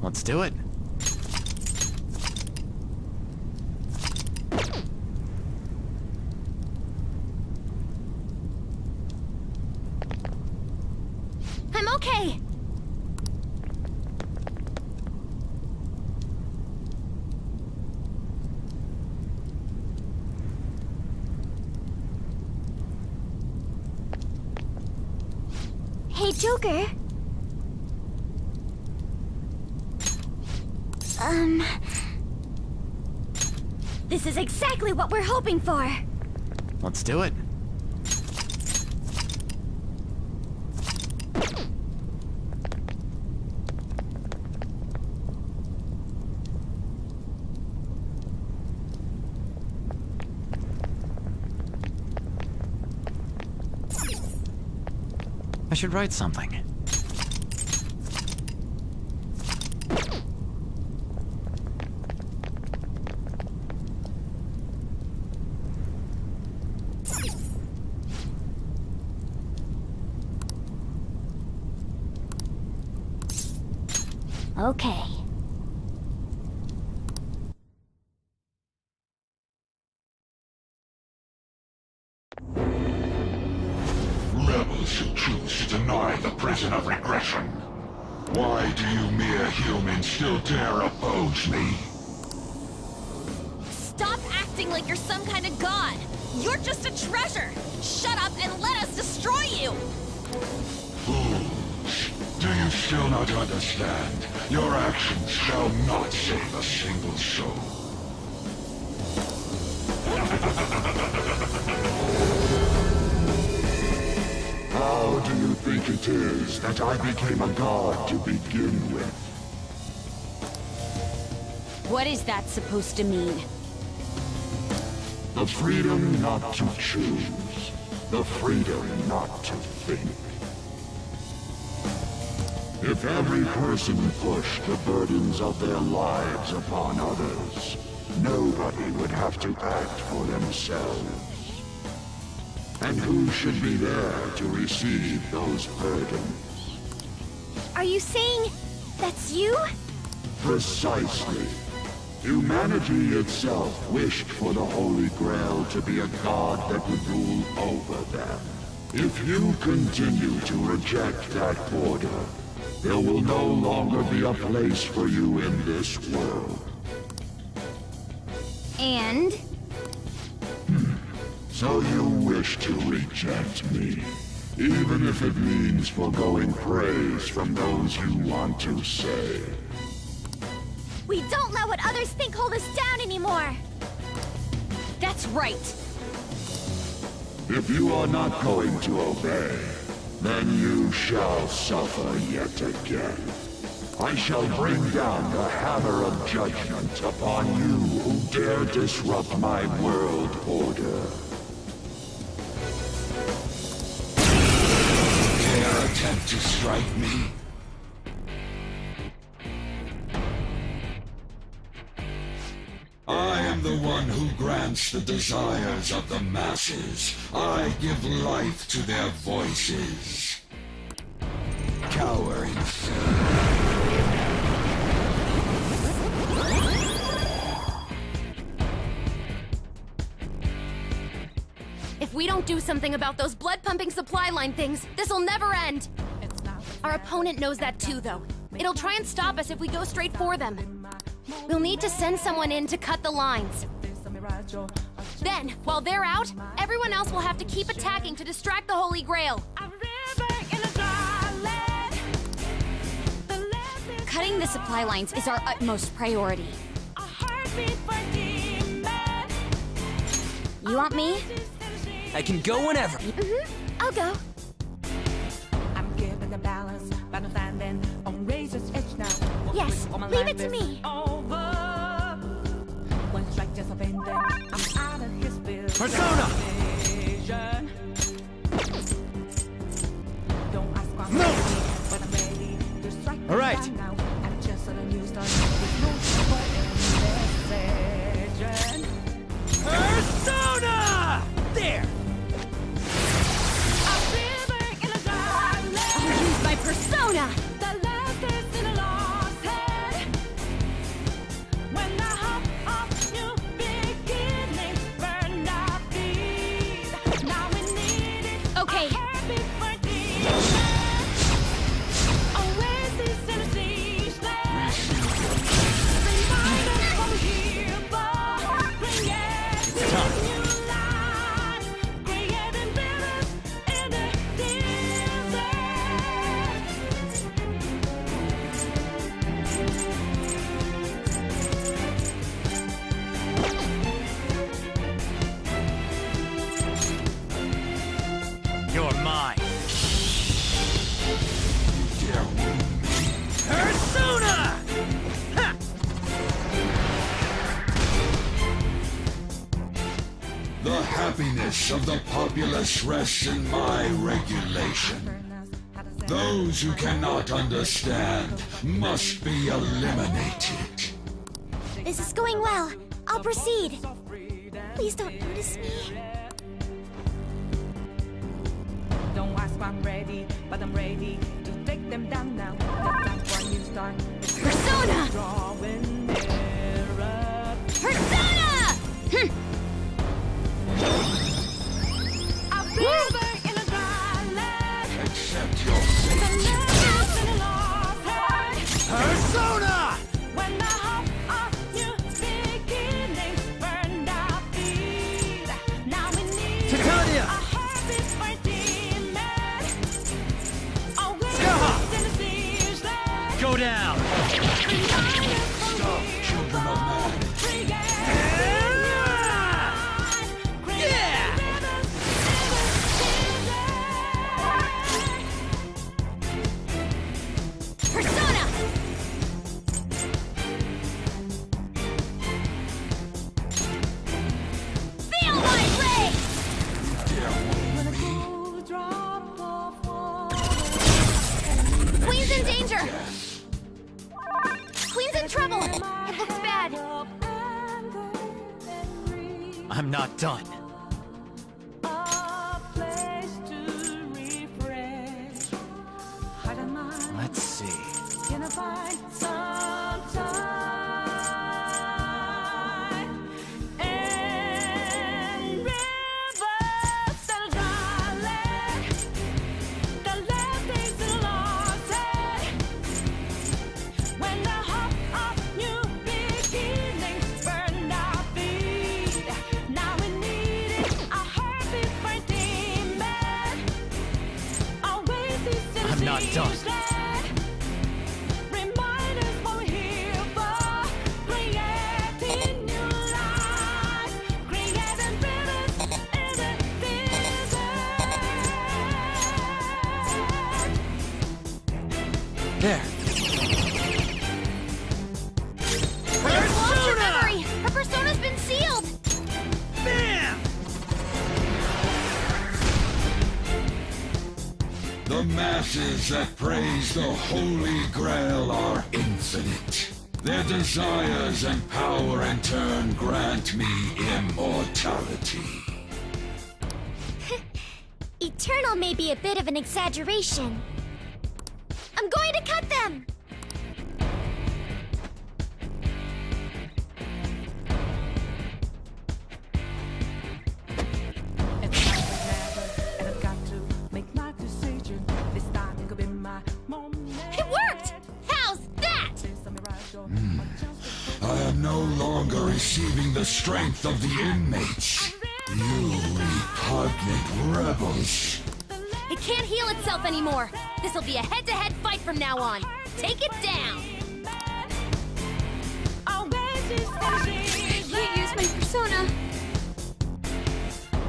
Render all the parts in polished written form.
Let's do it. I'm okay. Hey, Joker. This is exactly what we're hoping for. Let's do it. I should write something. Okay. Rebels who choose to deny the prison of regression. Why do you mere humans still dare oppose me? Stop acting like you're some kind of god. You're just a treasure. Shut up and let us destroy you. Fools! Do you still not understand? Your actions shall not save a single soul. How do you think it is that I became a god to begin with? What is that supposed to mean? The freedom not to choose. The freedom not to think. If every person pushed the burdens of their lives upon others, nobody would have to act for themselves. And who should be there to receive those burdens? Are you saying that's you? Precisely. Humanity itself wished for the Holy Grail to be a god that would rule over them. If you continue to reject that order, there will no longer be a place for you in this world. And? So you wish to reject me, even if it means foregoing praise from those you want to say. We don't let what others think hold us down anymore. That's right. If you are not going to obey, then you shall suffer yet again. I shall bring down the hammer of judgment upon you who dare disrupt my world order. Dare attempt to strike me? I am the one who grants the desires of the masses. I give life to their voices. Cowering. If we don't do something about those blood-pumping supply line things, this'll never end. Our opponent knows that too, though. It'll try and stop us if we go straight for them. We'll need to send someone in to cut the lines. Then, while they're out, everyone else will have to keep attacking to distract the Holy Grail. Cutting the supply lines is our utmost priority. You want me? I can go whenever. I'll go. I'm given the balance, but I'm standing on razor's edge now. Yes, leave it to me. Over. One strike just up and then I'm out of his field. Persona! Vision. Don't ask why I'm No! ready, but I'm ready to strike All right. down now. I'm just on a new start with no trouble in decision. Persona! There! I'll use my persona! The last is in a lost head. mine. Persona! Ha! The happiness of the populace rests in my regulation. Those who cannot understand must be eliminated. This is going well. I'll proceed. Please don't notice me. Don't ask why I'm ready, but I'm ready to take them down now. The time for a new start. Persona! Drawing nearer. Persona! A river in a dry land. Accept your The fate. land in a lost heart. Persona! When the hope of new beginnings burned our feet. Now we need Titania! a heartbeat for demon. Always Skaha! in the siege land. Go down! Stop, children of man. Yeah! Persona! Feel my rage! Queen's in danger! Queen's in trouble! It looks bad. I'm not done. Let's see. Can I find some time and rivers that are dry, the left is lost. When the hope of new beginnings burned our feet, now we need a heartbeat for demon. Always is I'm not done. Remind us what we're here for. Creating new life. Creating rivers in the desert. There. Claire's lost her memory! Her persona's been sealed! Bam! The masses that praise the Holy Grail are infinite. Their desires and power in turn grant me immortality. Eternal may be a bit of an exaggeration. I'm going to cut them! It's now or never, and I've got to make my decision. This time it could be my moment. It worked! How's that? This time I rise up, my chance to I am no longer receiving the strength of the inmates. You repugnant rebels. It can't heal itself anymore. This'll be a head-to-head fight from now on. Take it down! always is I can't use my persona.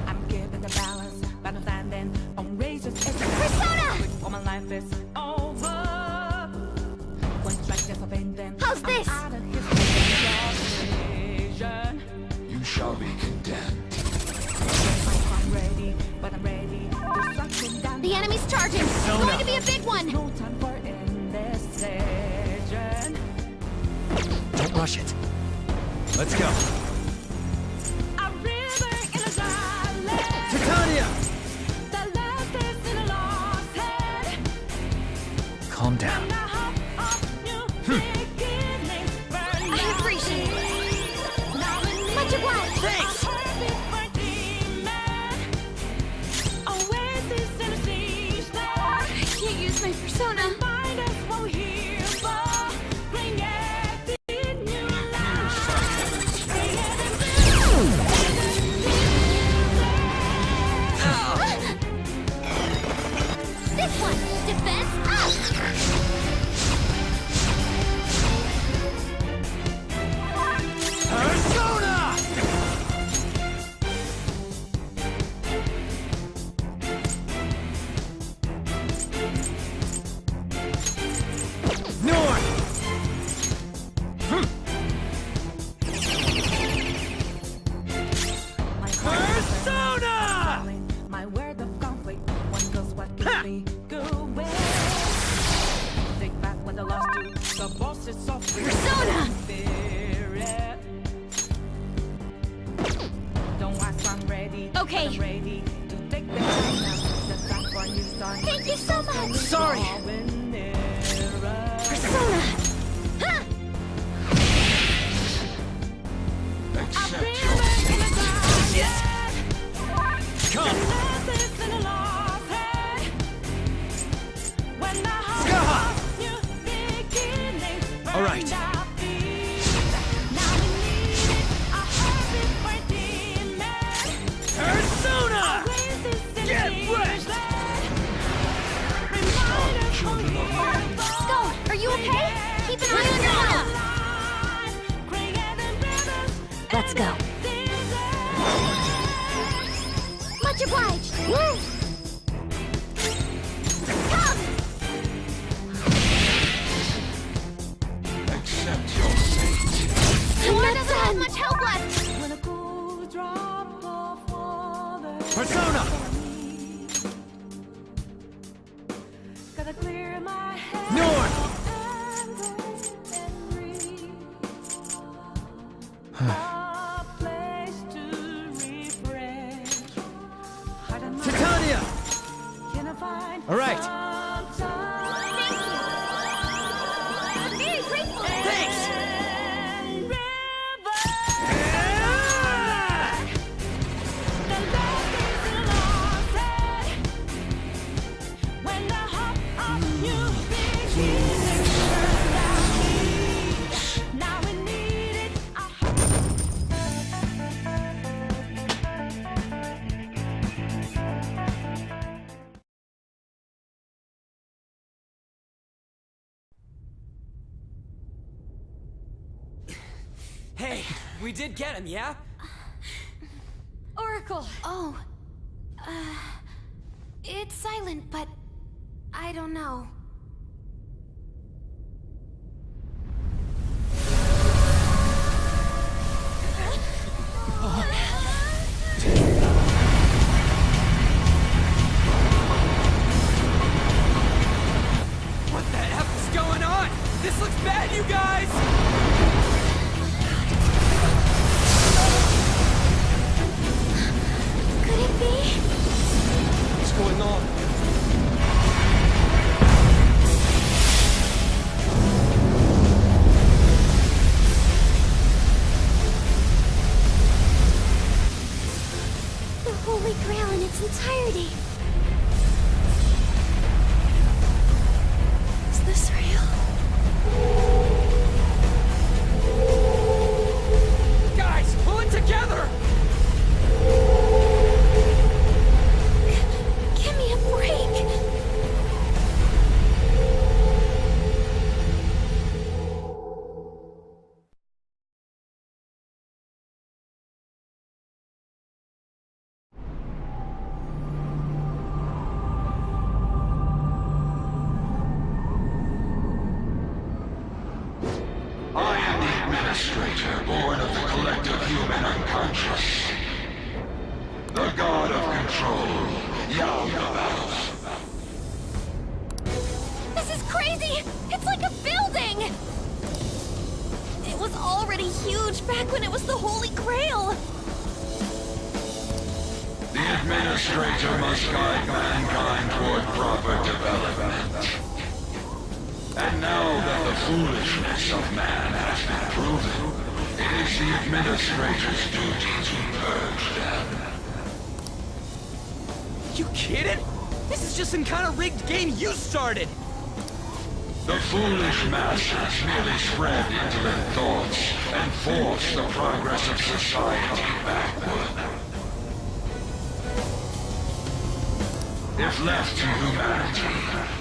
I'm giving the balance, but I'm standing on razor's edge. Persona! All my life is over. One strike just of pain, then How's this? I'm out of his vision. You shall be condemned. I'm ready, but I'm ready to suck him down. The enemy's charging. It's Persona. going to be a big one. No time for indecision. Don't rush it. Let's go. A river in a dry land. Titania! The left is in a lost head. Calm down. The hope of new beginnings burn I out. appreciate it. Now we Much need obliged. Thanks. a heartbeat for demon. Always is in a siege land. I can't use my persona. Remind us what we're here for. Creating new life. Creating spirit. Don't ask, I'm ready. Okay. I'm ready to take the time now. The time for new start. Thank you so much! Sorry! Drawing nearer. Persona! Huh! Accept Feel your it in the fate. darkness. Come! Glasses in a lost head. When the heart Skaha! of new beginnings burn All right. our feet. Now we need a heartbeat for demon. Persona! Places in Get the wrecked! blood. Remind us who we are. Go! Are you okay? Keep an eye on your health! Let's go. Much obliged! Woo! Come! Accept your fate. Sora doesn't have much help left! When a cool drop of water Persona! gotta clear my head Norn! and breathe. A place to refresh. Heart and mind, Titania! can I find All right. some time? Thank you! I'm very grateful! Thanks! And river. Ah! The love is lost when the heart of new beginnings burns out deep. Now we need it. Hey, we did get him, yeah? Oracle! Oh. It's silent, but I don't know. What the F is going on? This looks bad, you guys! Could it be? What's going on? The Holy Grail in its entirety. Is this real? Guys, pull it together! Give me a break! I am the administrator, born of the collective human unconscious. The god of control, Yaldabaoth. This is crazy! It's like a building! It was already huge back when it was the Holy Grail! The administrator must guide mankind toward proper development. And now that the foolishness of man has been proven, it is the administrator's duty to purge them. You kidding? This is just some kind of rigged game you started! The foolish masses merely spread indolent thoughts and force the progress of society backward. If left to humanity,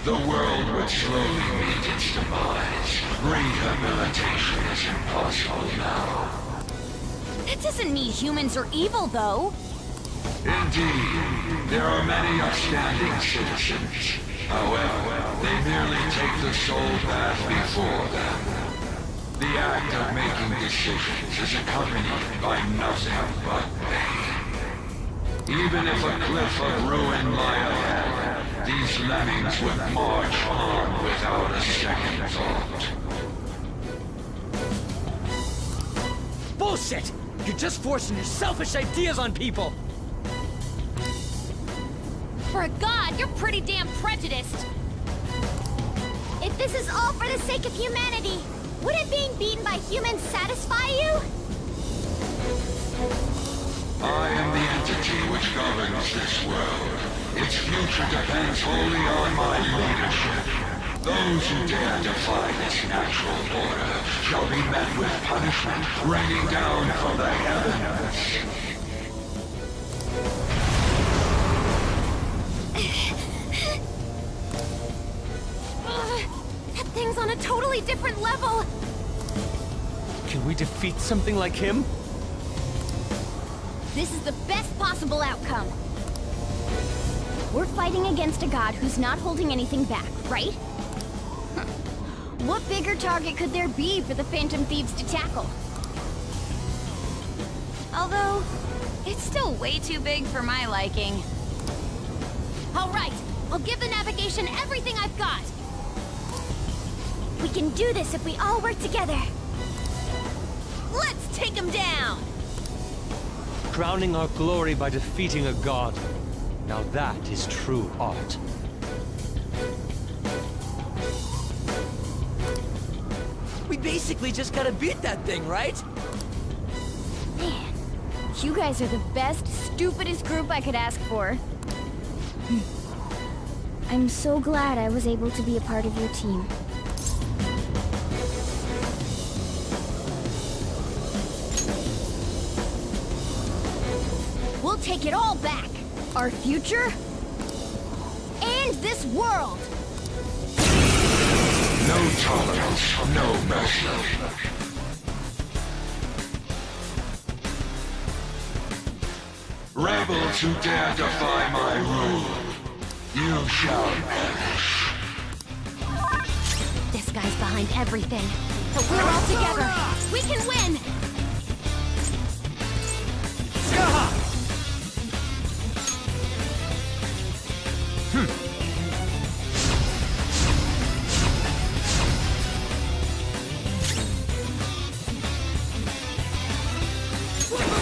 the world would slowly meet its demise. Rehabilitation is impossible now. That doesn't mean humans are evil, though. Indeed, there are many upstanding citizens. However, they merely take the soul path before them. The act of making decisions is accompanied by nothing but pain. Even if a cliff of ruin lie ahead, these lemmings would march on without a second thought. bullshit! You're just forcing your selfish ideas on people! For a god, you're pretty damn prejudiced. If this is all for the sake of humanity, wouldn't being beaten by humans satisfy you? I am the entity which governs this world. Its future depends wholly on my leadership. Those who dare defy this natural order shall be met with punishment raining down from the heavens. That thing's on a totally different level. Can we defeat something like him? This is the best possible outcome. We're fighting against a god who's not holding anything back, right? What bigger target could there be for the Phantom Thieves to tackle? Although, it's still way too big for my liking. All right, I'll give the navigation everything I've got. We can do this if we all work together. Let's take him down! Crowning our glory by defeating a god. Now that is true art. We basically just gotta beat that thing, right? Man, you guys are the best, stupidest group I could ask for. I'm so glad I was able to be a part of your team. We'll take it all back. Our future and this world. No tolerance, no mercy. Rebels who dare defy my rule, you shall perish. This guy's behind everything. But we're all together. We can win!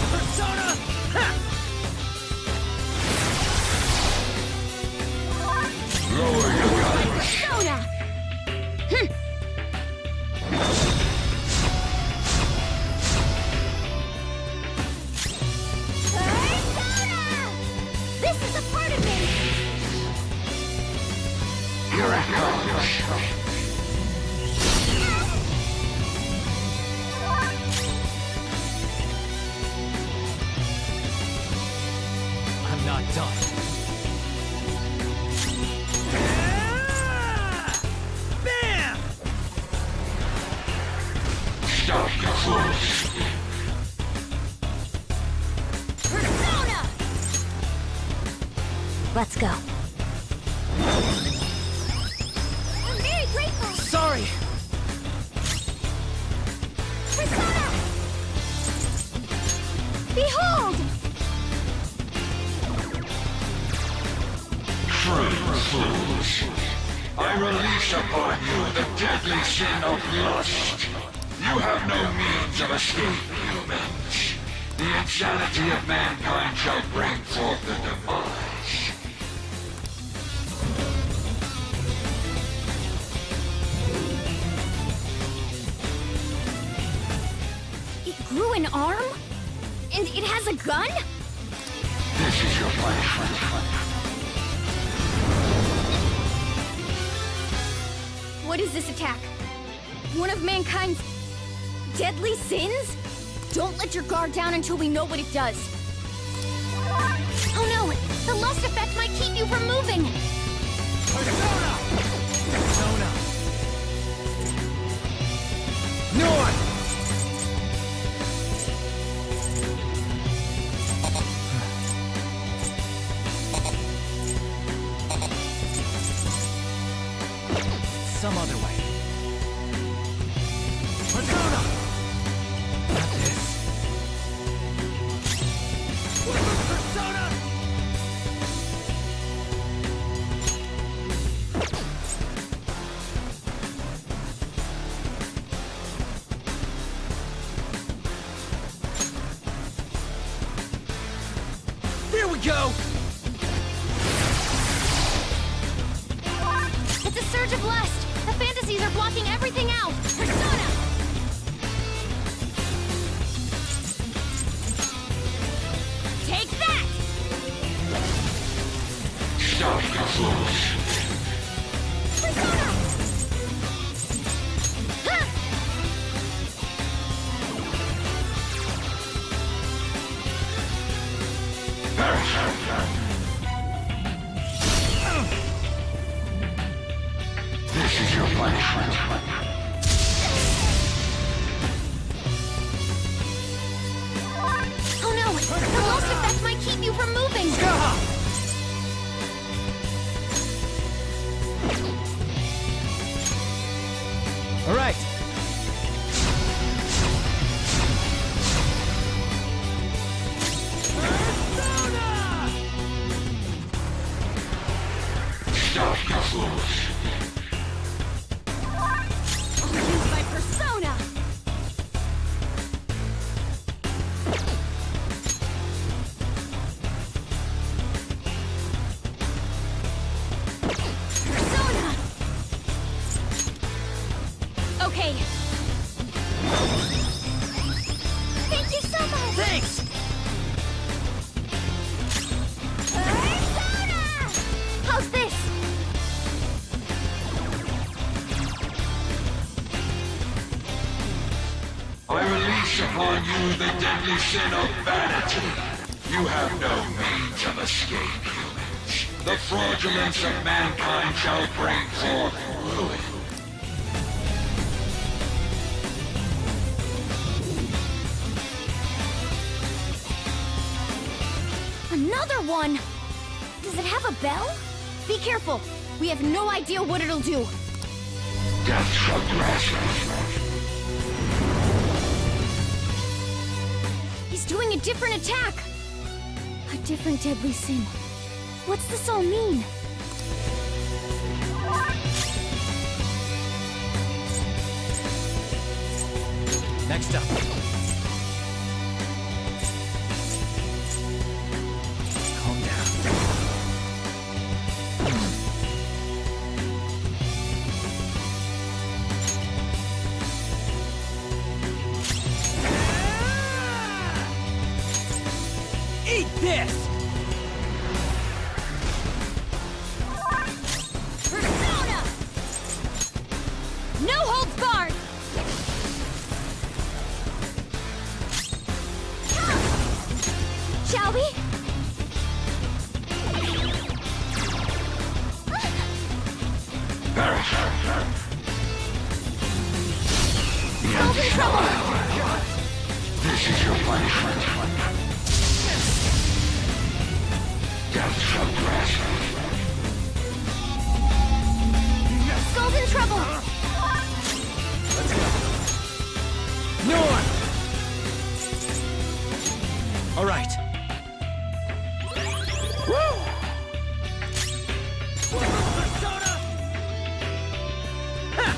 Persona! Ha! Lower your guns. Persona! Persona! This is a part of me! Here it comes. I'm not done. Ah! Bam! Stop your fools. Persona! Let's go. I'm very grateful. Sorry! Persona! Behold! True fools. I release upon you the deadly sin of lust. You have no means of escape, humans. The insanity of mankind shall bring forth the demise. It grew an arm? And it has a gun? This is your punishment. What is this attack? One of mankind's deadly sins? Don't let your guard down until we know what it does. Oh no! The lust effect might keep you from moving! Persona! Persona! North! Some other way. Persona! Not this. Persona! we go! It's a surge of lust! The fantasies are blocking everything out! Persona! Take that! Stop the fools. Persona! Ha! This is your punishment. Oh no! The lust effect might keep you from moving! All right. Stop the fools. I'll use my persona! Persona! Okay. Thank you so much! Thanks! Persona! How's this? I release upon you the deadly sin of vanity. You have no means of escape, humans. The fraudulence of mankind shall bring forth ruin. Another one! Does it have a bell? Be careful! We have no idea what it'll do. Death shall grasp you. He's doing a different attack! A different deadly sin. What's this all mean? Next up. Calm down. Eat this! Persona! No holds barred! Shall we? Skulls in trouble! This is your punishment. Death shall grasp you. Skulls in trouble! Norn! All right. Persona! Ha!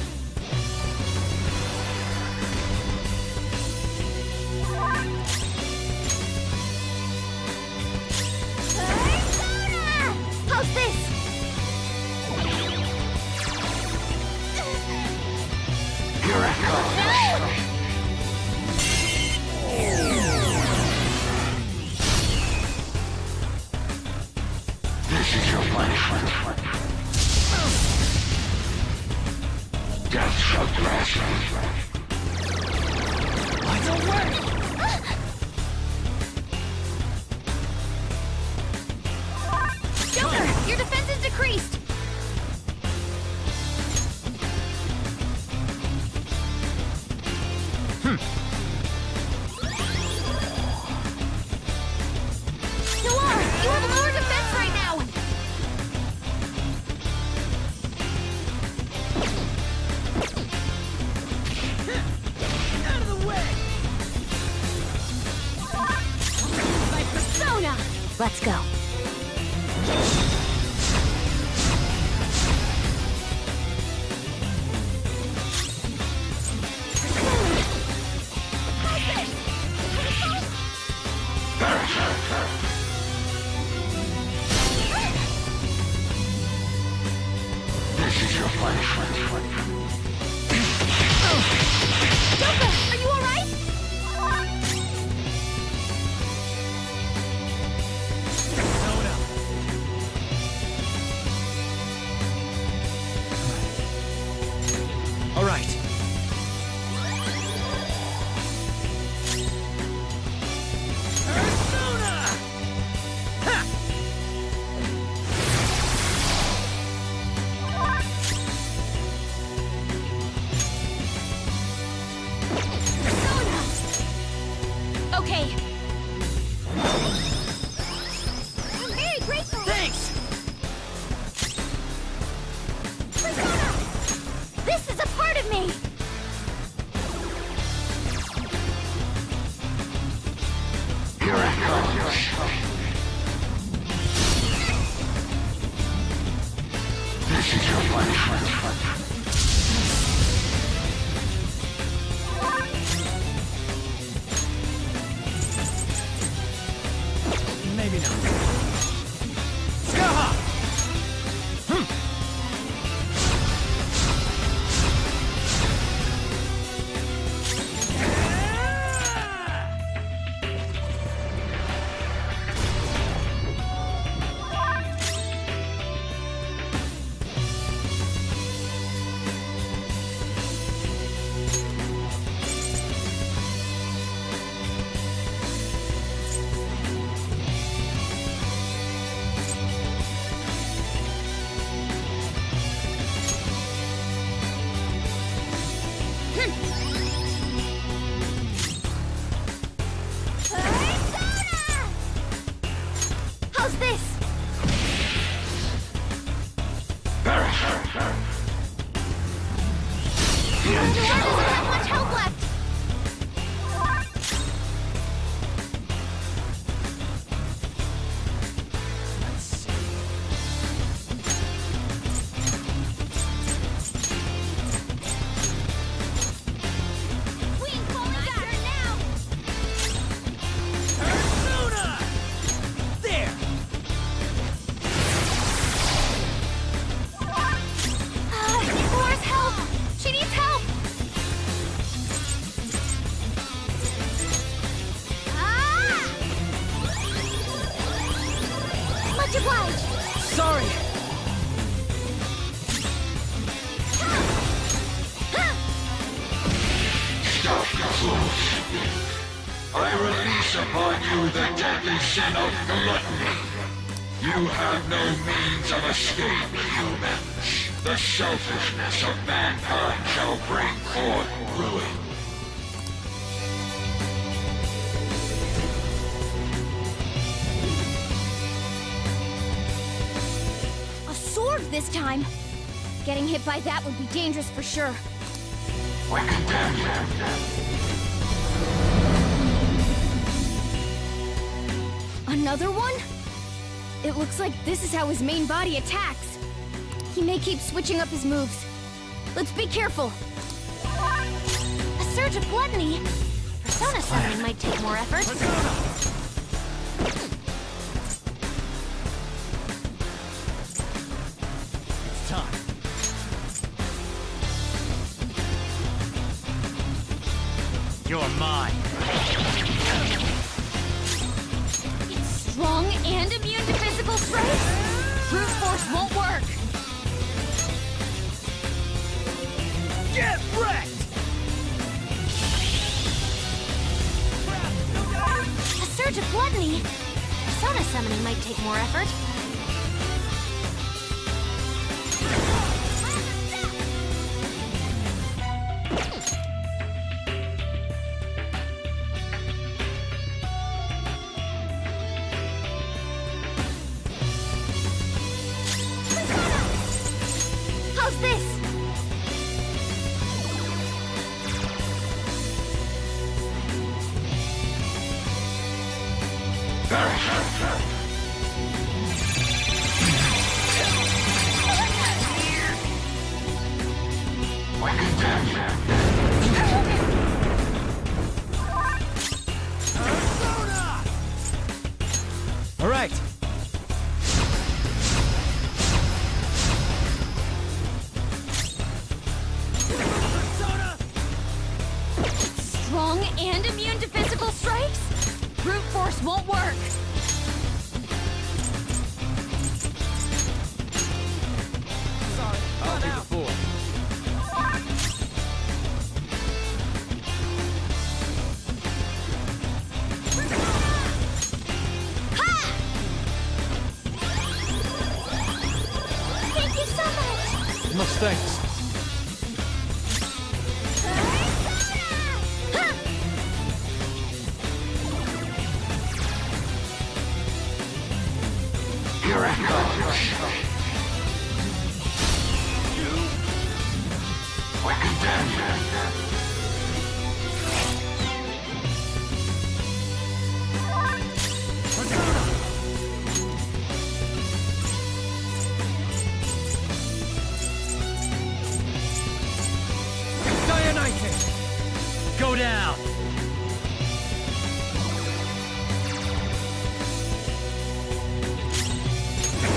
Persona! How's this? Here it comes. No! This is your punishment. Death shall grasp you. Don't worry. Joker, your defense is decreased! Noir, you have lower defense right now! Out of the way! My persona! Let's go. Joker, are you alright? Persona! All right. Persona! Ha! Okay. I'm very grateful. Thanks! Persona! This is a part of me! Here it comes. This is your punishment. Maybe not. Skaha! How's this? Why doesn't have much help left? Let's see. Queen falling back now! Persona! There! Laura's help! She needs help! Ah! Much obliged! Sorry! Stop your fools. I release upon you the deadly sin of gluttony. You have no means of escape, humans. The selfishness of mankind shall bring forth ruin. A sword this time! Getting hit by that would be dangerous for sure. I condemn you. Another one? It looks like this is how his main body attacks. He may keep switching up his moves. Let's be careful. A surge of gluttony? Persona summoning might take more effort. It's time. You're mine. It's strong and immune to physical strikes? Brute force won't work. Get wrecked! A surge of gluttony? Persona summoning might take more effort. How's this? I condemn you. Persona! All right. Much thanks. Here it comes. Quicken them. Dionysus! Go down!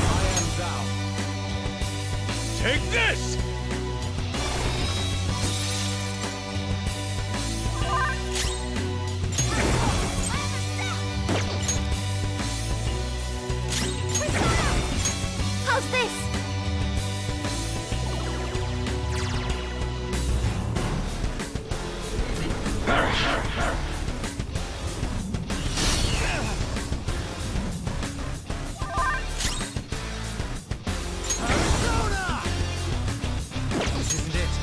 I am thou. Take this! How's this? Persona! This isn't it.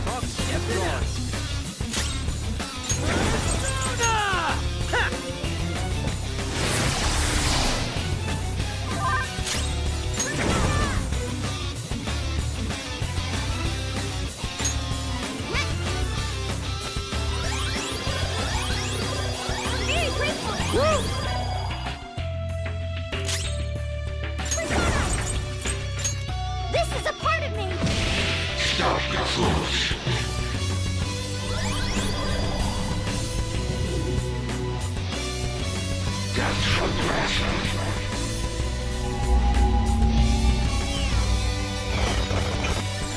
Talk step on. Persona! Ha! Very graceful. Woo! This is a part of me. Stop the fools. That's aggressive.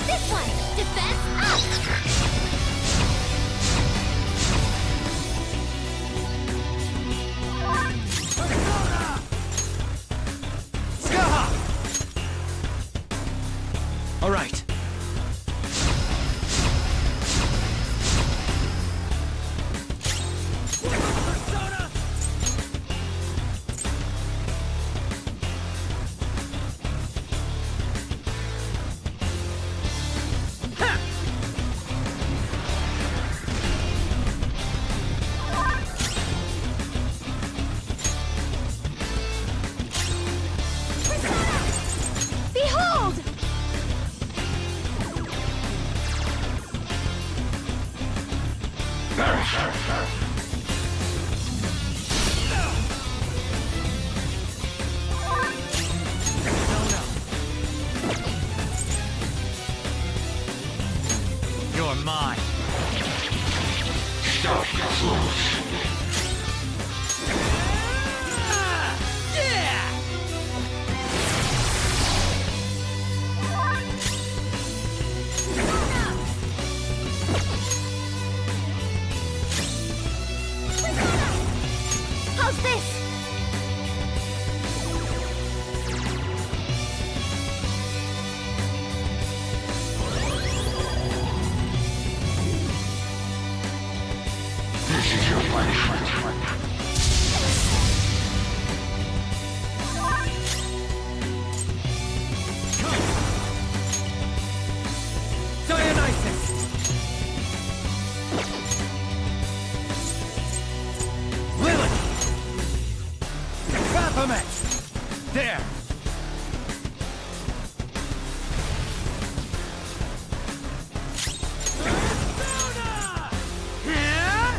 This one. Defense up. Skaha! All right. Persona! Ha! Behold! You're mine. Stop the fools. Ah! Yeah! How's this? This is your punishment. Dionysus! Lilith! Baphomet! There! Persona! Yeah?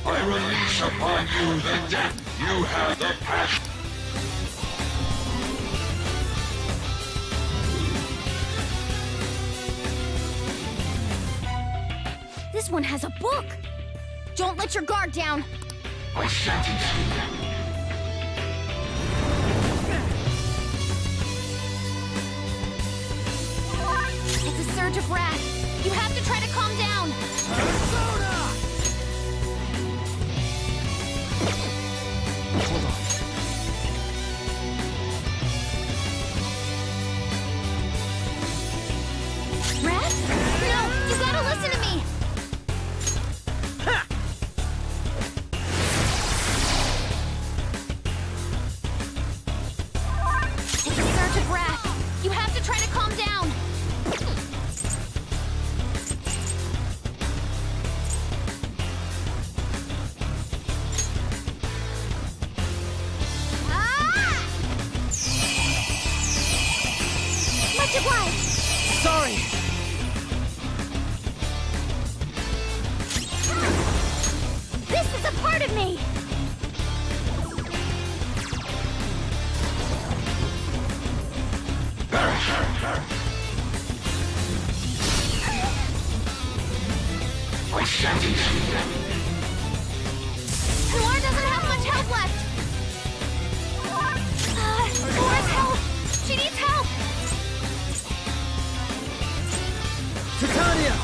I release upon you the death you have the passion. This one has a book. Don't let your guard down. I sentence you. It's a surge of wrath. You have to try to calm down. Persona! Electric Light! Sorry! This is a part of me! Noir doesn't have much health left! Noir's help! She needs help! Titania!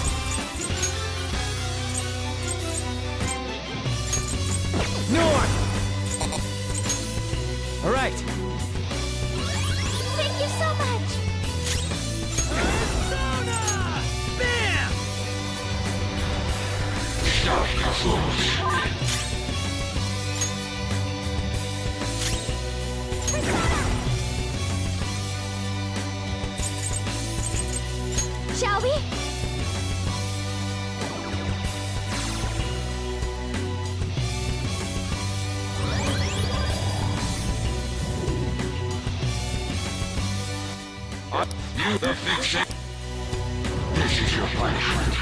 Noir! All right. Thank you so much! Persona! Bam! Shall we? You the fixer. This is your punishment.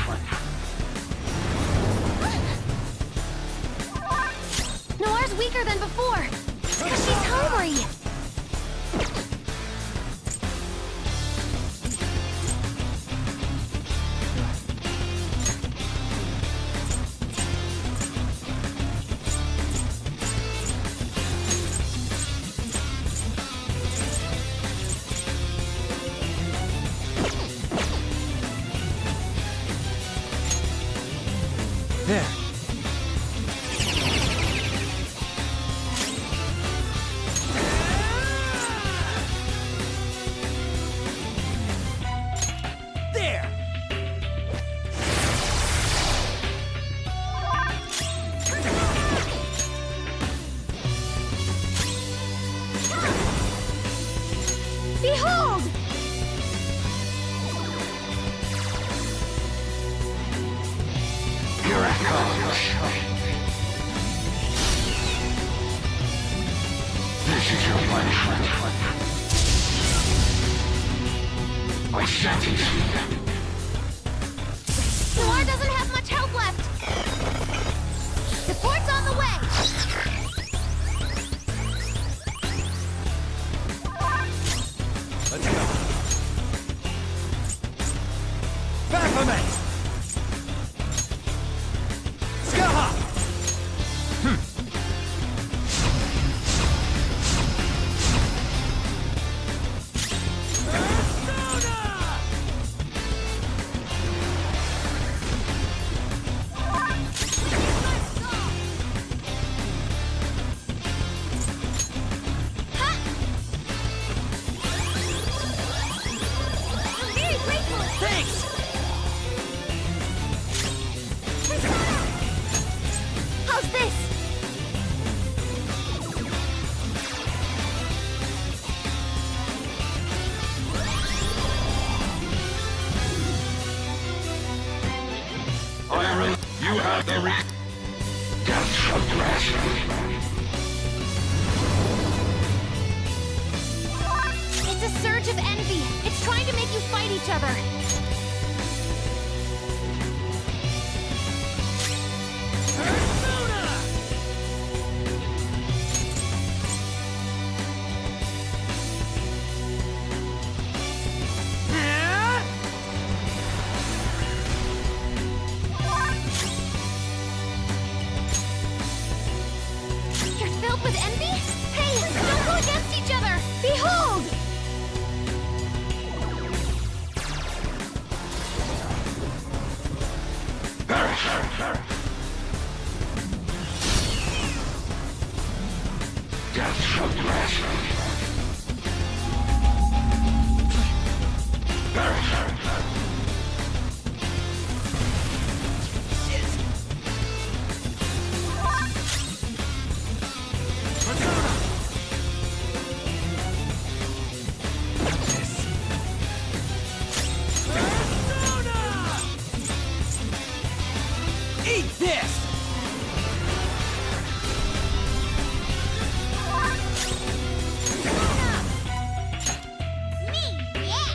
Noir's weaker than before. Because she's hungry. There. There! Behold! Here it comes. This is your punishment. I sentence you. Noir doesn't have much health left. Support's on the way. Let's go. Baphomet! Skaha! Persona! I'm very grateful. Thanks! How's this? Iron, you have the Death shall grasp you. It's a surge of envy. It's trying to make you fight each other. Persona! Huh? You're filled with envy? Hey, don't go against each other! Behold! Death shall grasp you. Persona! Eat this! Me, yeah!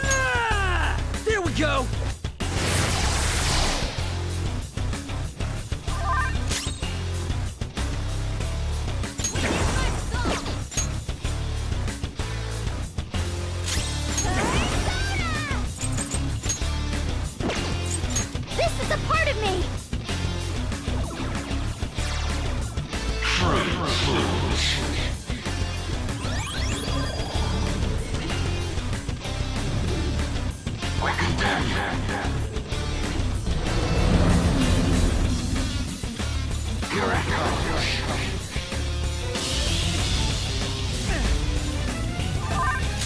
Ah! There we go! This is a part of me!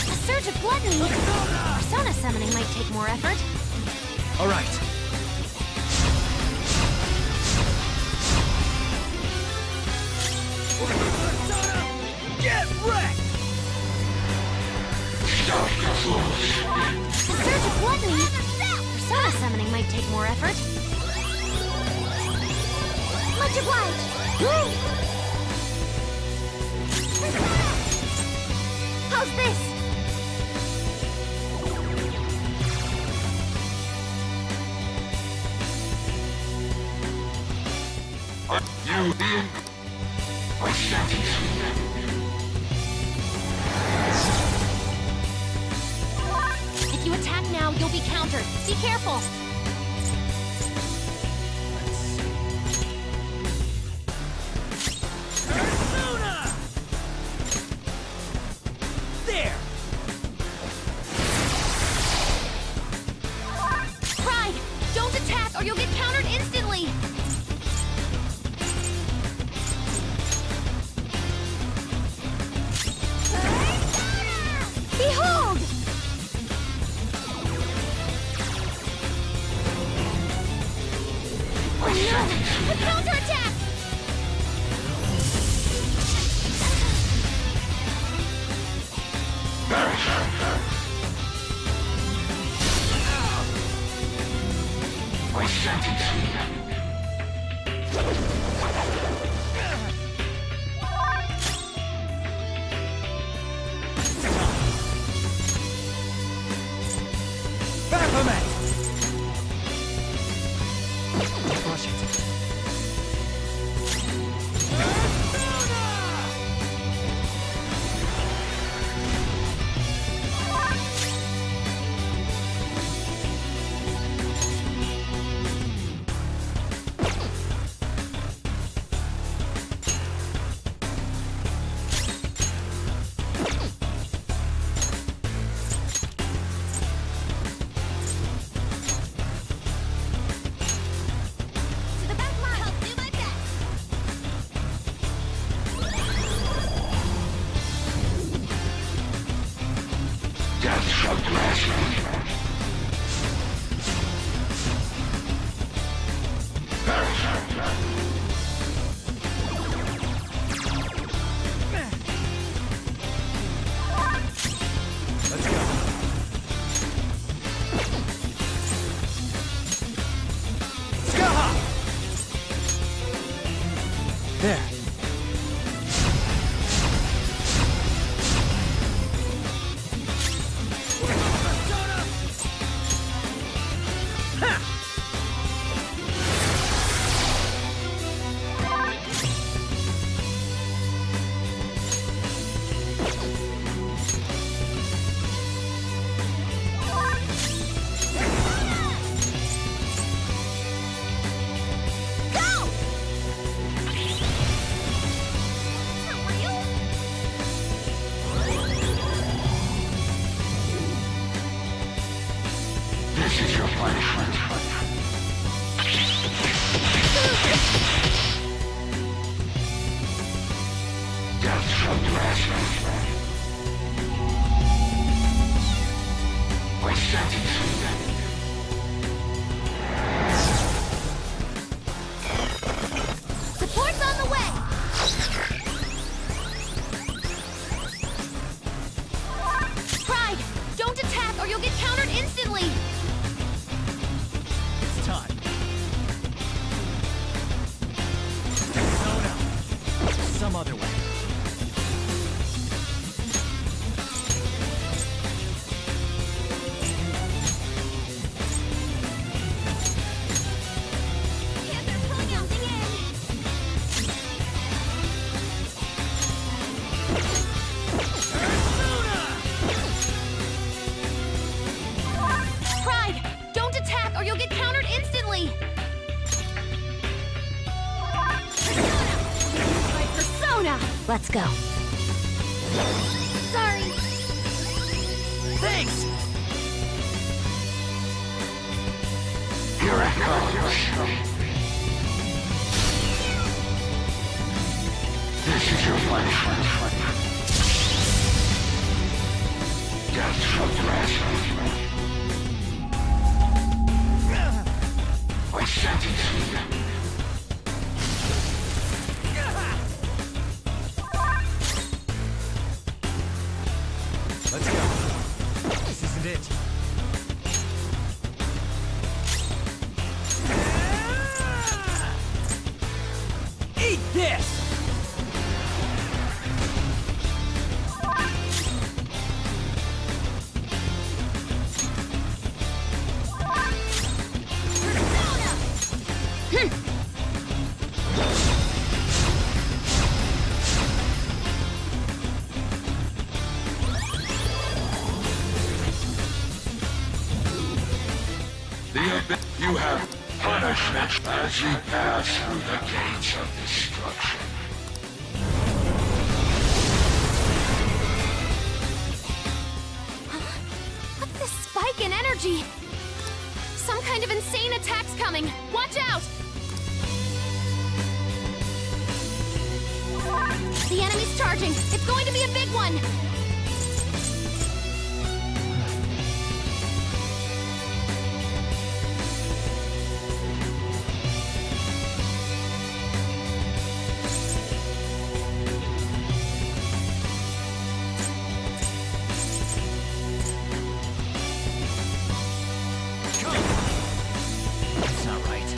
A surge of gluttony! Persona summoning might take more effort. All right. Get wrecked! A surge of gluttony! Persona summoning might take more effort. Much obliged! How's this? You think? If you attack now, you'll be countered. Be careful! Persona! There! Pride! Don't attack or you'll get countered instantly! Behold! Oh no! A counterattack! Baphomet! Crush it. To the best of my help, do my best! Death shall grasp you. Let's go. Skaha! There. This is your punishment. Death shall grasp you. I sentence you. Support's on the way! Let's go. Sorry. Thanks! Here it comes. This is your punishment. Death shall grasp you. I sentence you. Let's go. This isn't it. Eat this! You have punishment as you pass through the gates of destruction. What's this spike in energy? Some kind of insane attack's coming. Watch out! The enemy's charging. It's going to be a big one. That's not right.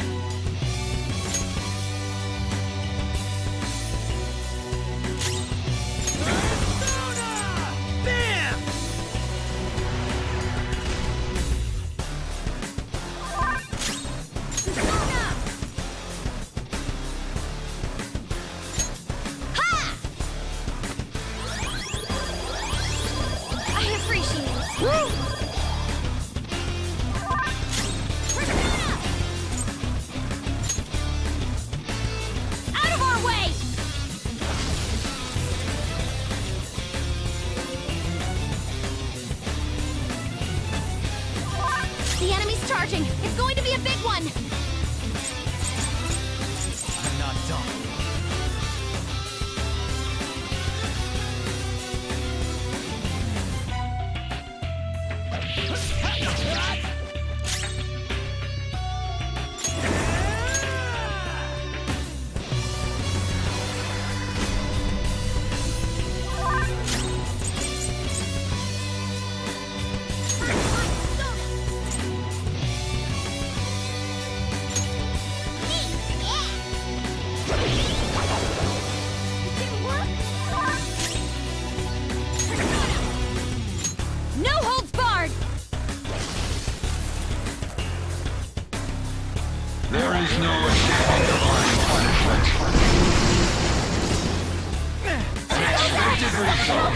Bam! I appreciate it. Out of our way! The enemy's charging. It's going to be a big one. I'm not done. No holds barred! There is no escaping divine punishment. An expected result.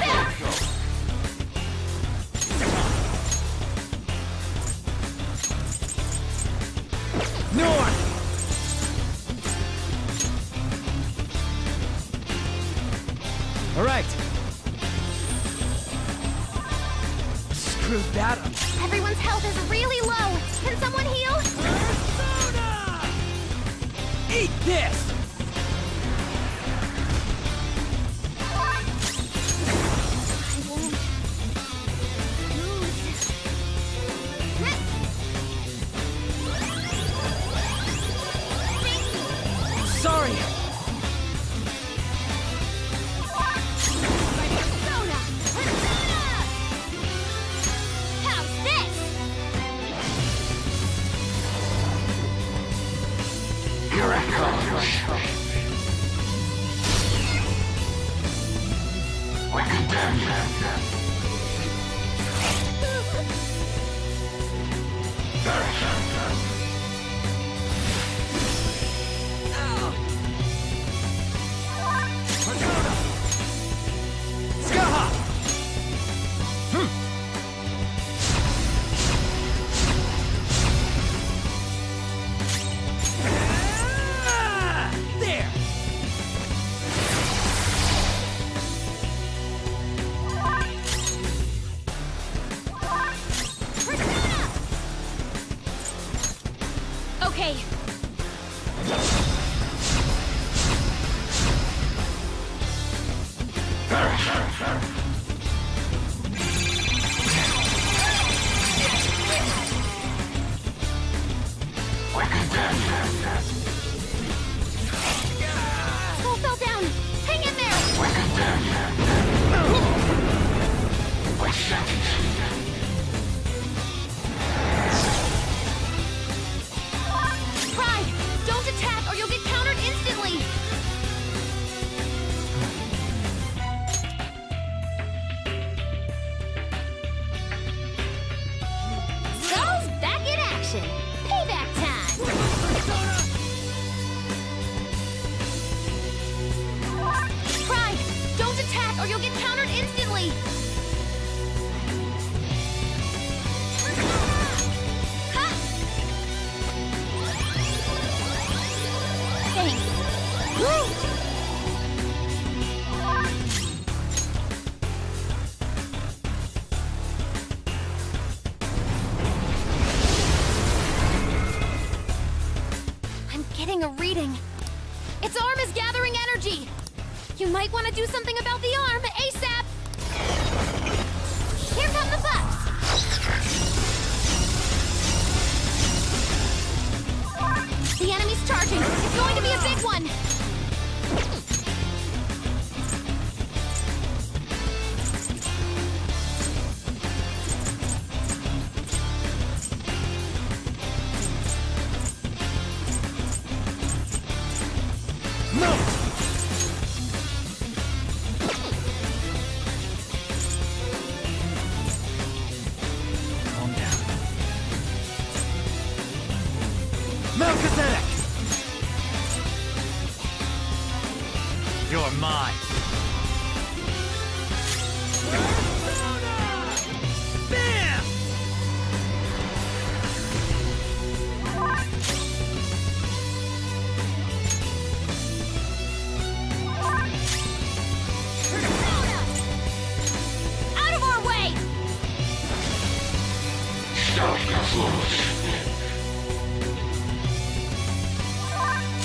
North! All right. Screwed that up. Everyone's health is really low. Can someone heal? Persona! Eat this! I won't lose. Sorry. Persona! Persona! How's this? Here it comes. getting a reading. Its arm is gathering energy. You might want to do something about the arm ASAP. Here come the bugs. The enemy's charging. It's going to be a big one. No! Calm down. Melchizedek! You're mine. Bam! Out of our way!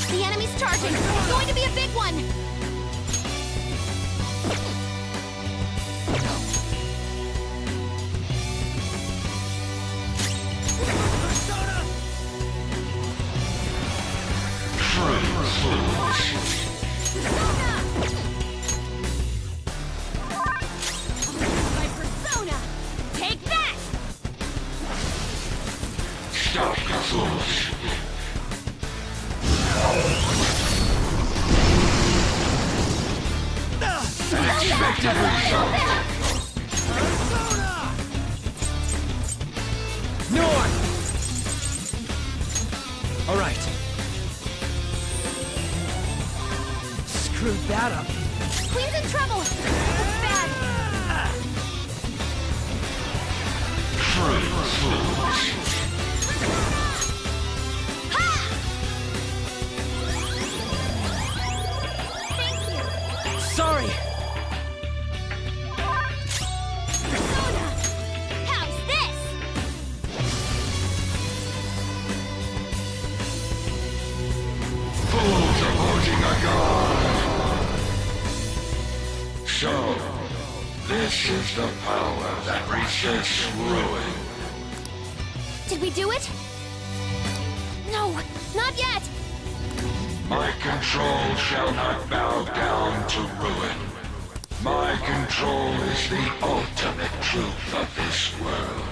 The enemy's charging. It's going to be a big one. My persona! Take that! North! All right. Screwed that up. Queen's in trouble! That's bad! Thank you! Sorry! Persona! How's this? Fools opposing a god! So, this is the power that resists ruin. Did we do it? No, not yet! My control shall not bow down to ruin. My control is the ultimate truth of this world.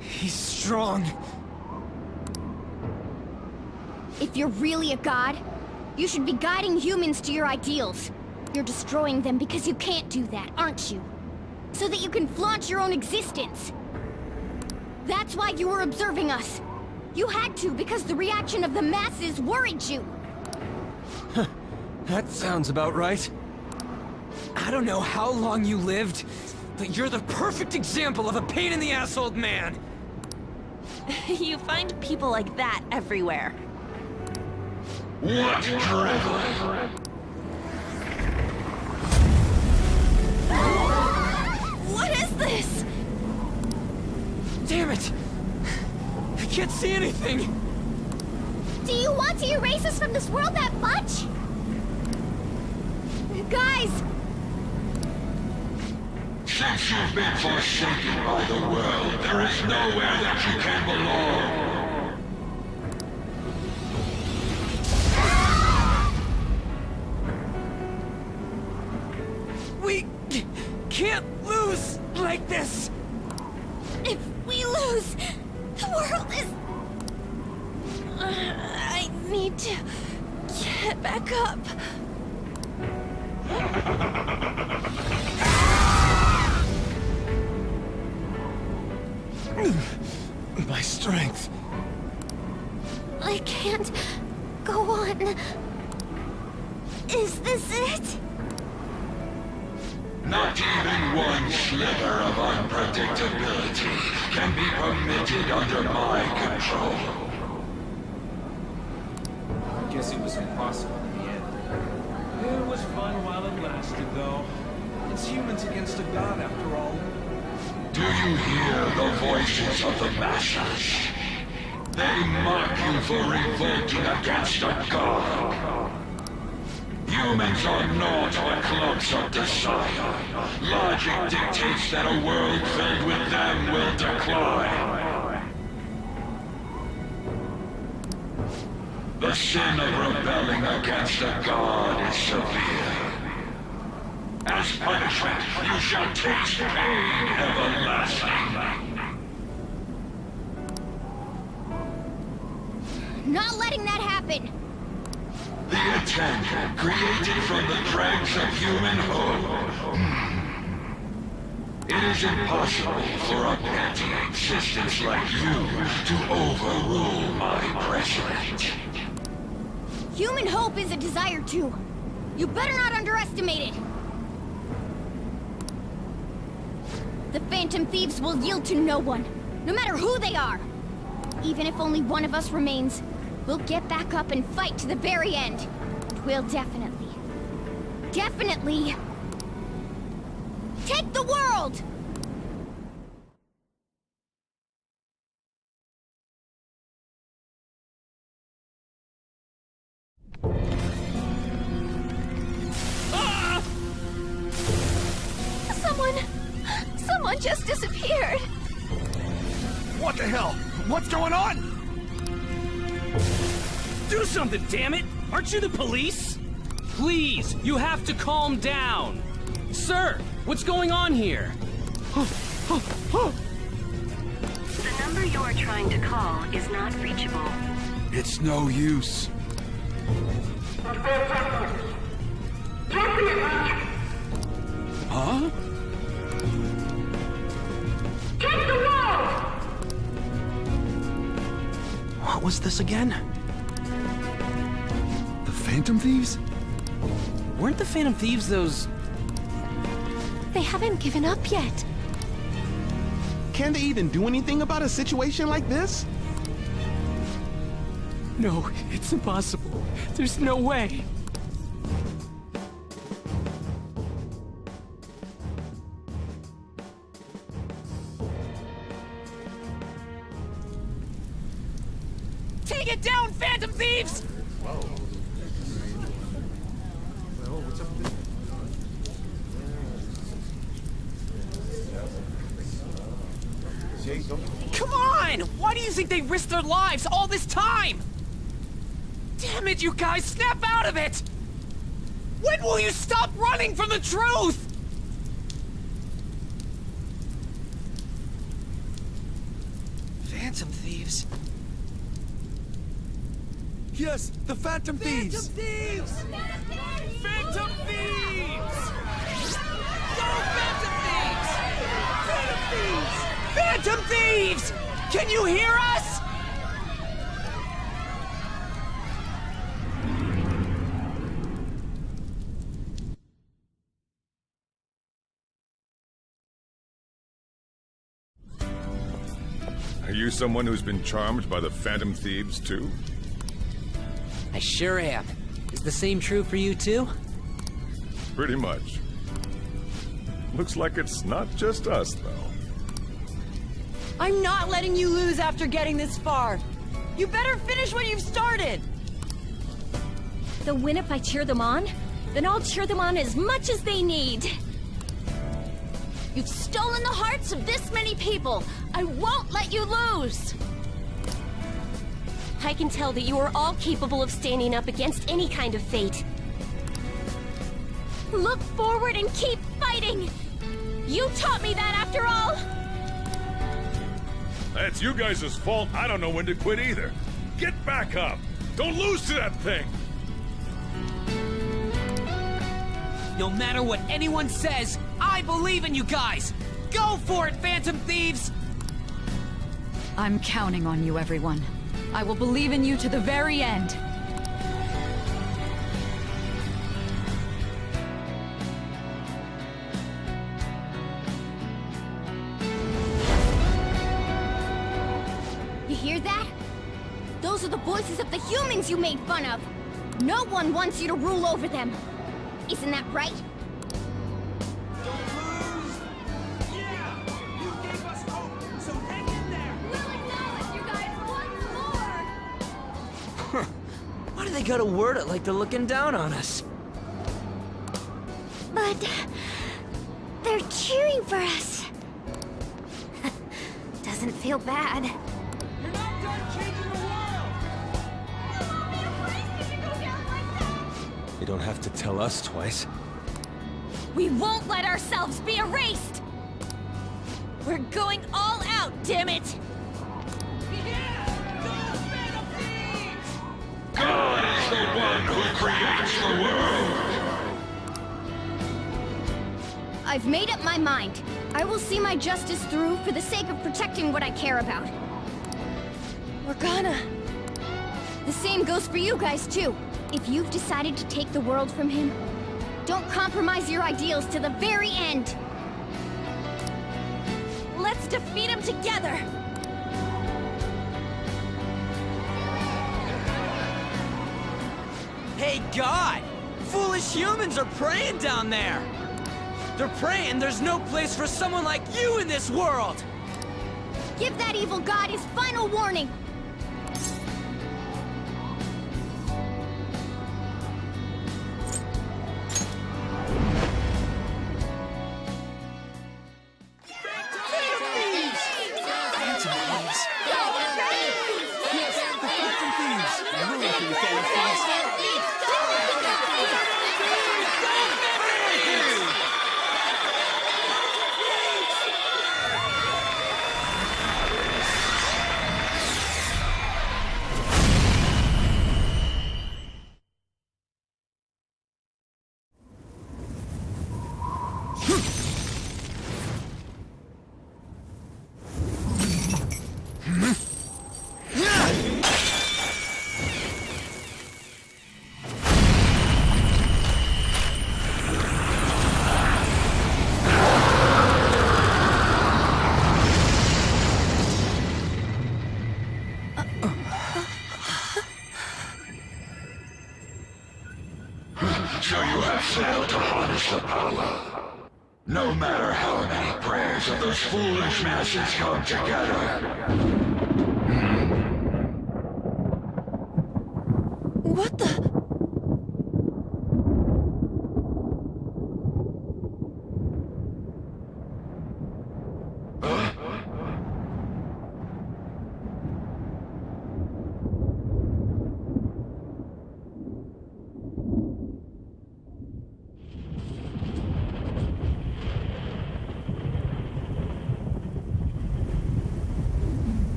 He's strong. If you're really a god, you should be guiding humans to your ideals. You're destroying them because you can't do that, aren't you? So that you can flaunt your own existence. That's why you were observing us. You had to because the reaction of the masses worried you. That sounds about right. I don't know how long you lived, but you're the perfect example of a pain-in-the-ass old man. You find people like that everywhere. What drivel? What is this? Damn it! I can't see anything! Do you want to erase us from this world that much? Guys! Since you've been forsaken by the world, there is nowhere that you can belong. We can't lose like this! If we lose, the world is... I need to get back up. My strength. I can't go on. Is this it? Not even one sliver of unpredictability can be permitted under my control. Guess it was impossible in the end. It was fun while it lasted, though. It's humans against a god, after all. Do you hear the voices of the masses? They mock you for revolting against a god. Humans are naught but clumps of desire. Logic dictates that a world filled with them will decline. The sin of rebelling against a god is severe. As punishment, you shall taste pain everlasting. Not letting that happen! The Attendant, created from the dregs of human hope. It is impossible for a petty existence like you to overrule my precedent. Human hope is a desire too. You better not underestimate it. The Phantom Thieves will yield to no one, no matter who they are. Even if only one of us remains, we'll get back up and fight to the very end. And we'll definitely take the world! Someone just disappeared. What the hell? What's going on? Do something, damn it! Aren't you the police? Please, you have to calm down. Sir, what's going on here? The number you're trying to call is not reachable. It's no use. Huh? What was this again? The Phantom Thieves? Weren't the Phantom Thieves those... They haven't given up yet. Can they even do anything about a situation like this? No, it's impossible. There's no way. Take it down, Phantom Thieves! Come on! Why do you think they risked their lives all this time? Damn it, you guys! Snap out of it! When will you stop running from the truth? Phantom Thieves? Yes, the Phantom Thieves! Thieves! Phantom Thieves! Go, Phantom Thieves! Phantom Thieves! Phantom Thieves! Can you hear us? Are you someone who's been charmed by the Phantom Thieves, too? I sure am. Is the same true for you too? Pretty much. Looks like it's not just us, though. I'm not letting you lose after getting this far. You better finish what you've started. They'll win if I cheer them on? Then I'll cheer them on as much as they need. You've stolen the hearts of this many people. I won't let you lose. I can tell that you are all capable of standing up against any kind of fate. Look forward and keep fighting. You taught me that after all. That's you guys' fault. I don't know when to quit either. Get back up! Don't lose to that thing! No matter what anyone says, I believe in you guys! Go for it, Phantom Thieves! I'm counting on you, everyone. I will believe in you to the very end. You hear that? Those are the voices of the humans you made fun of. No one wants you to rule over them. Isn't that right? Why do they gotta word it like they're looking down on us? But they're cheering for us. Doesn't feel bad. You're not done changing the world! You don't have to tell us twice. We won't let ourselves be erased! We're going all out, damn it! God is the one who creates the world! I've made up my mind. I will see my justice through for the sake of protecting what I care about. Morgana. The same goes for you guys, too. If you've decided to take the world from him, don't compromise your ideals to the very end. Let's defeat him together! Hey, God! Foolish humans are praying down there! They're praying there's no place for someone like you in this world! Give that evil god his final warning! So you have failed to harness the power. No matter how many prayers of those foolish masses come together. What the?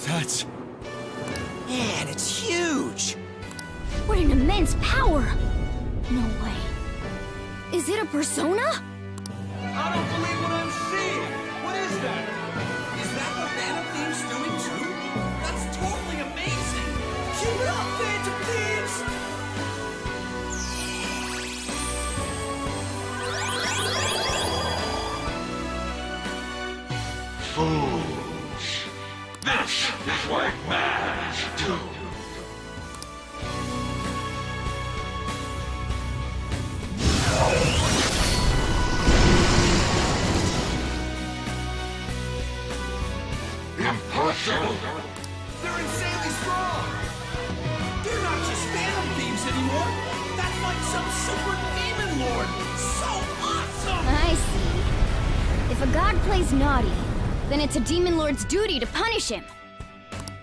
That's... Man, it's huge! What an immense power! No way. Is it a persona? I don't believe what I'm seeing! What is that? Is that what Phantom Thieves doing too? That's totally amazing! Keep it up, Phantom Thieves! Fools. This is what mans do. Impossible! They're insanely strong! They're not just Phantom Thieves anymore! That's like some super demon lord! So awesome! I see. If a god plays naughty, then it's a demon lord's duty to punish him.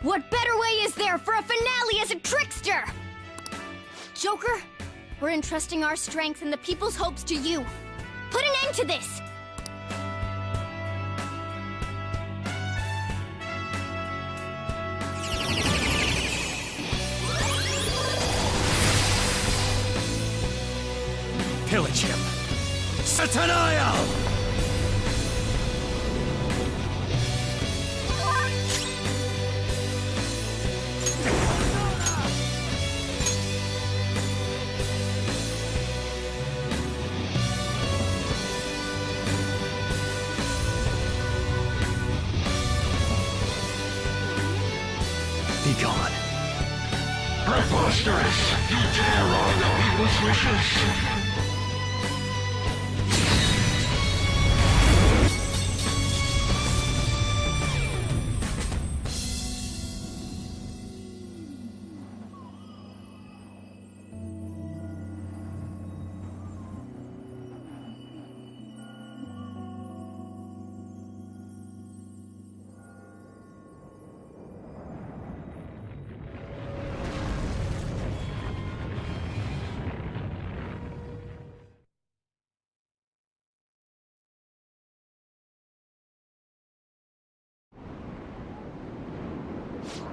What better way is there for a finale as a trickster? Joker, we're entrusting our strength and the people's hopes to you. Put an end to this! Pillage him! Sataniel! Be gone. Preposterous! You dare honor people's wishes!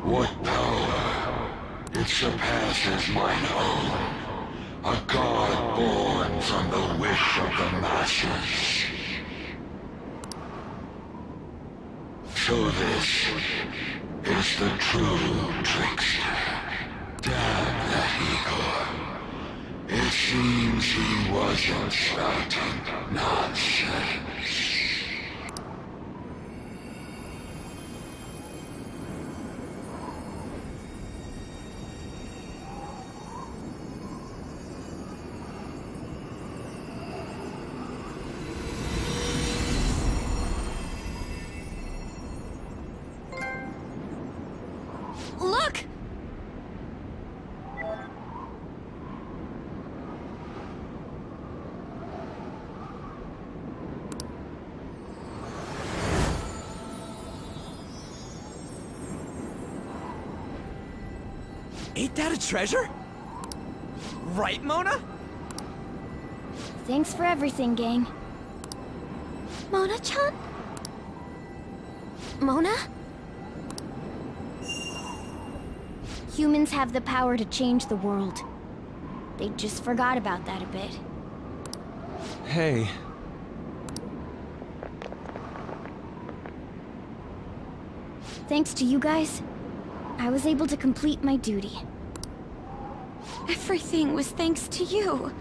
What power! It surpasses mine own. A god born from the wish of the masses. So this is the true trickster. Damn that Igor. It seems he wasn't spouting nonsense. Look! Ain't that a treasure? Right, Mona? Thanks for everything, gang. Mona-chan? Mona? Humans have the power to change the world. They just forgot about that a bit. Hey. Thanks to you guys, I was able to complete my duty. Everything was thanks to you.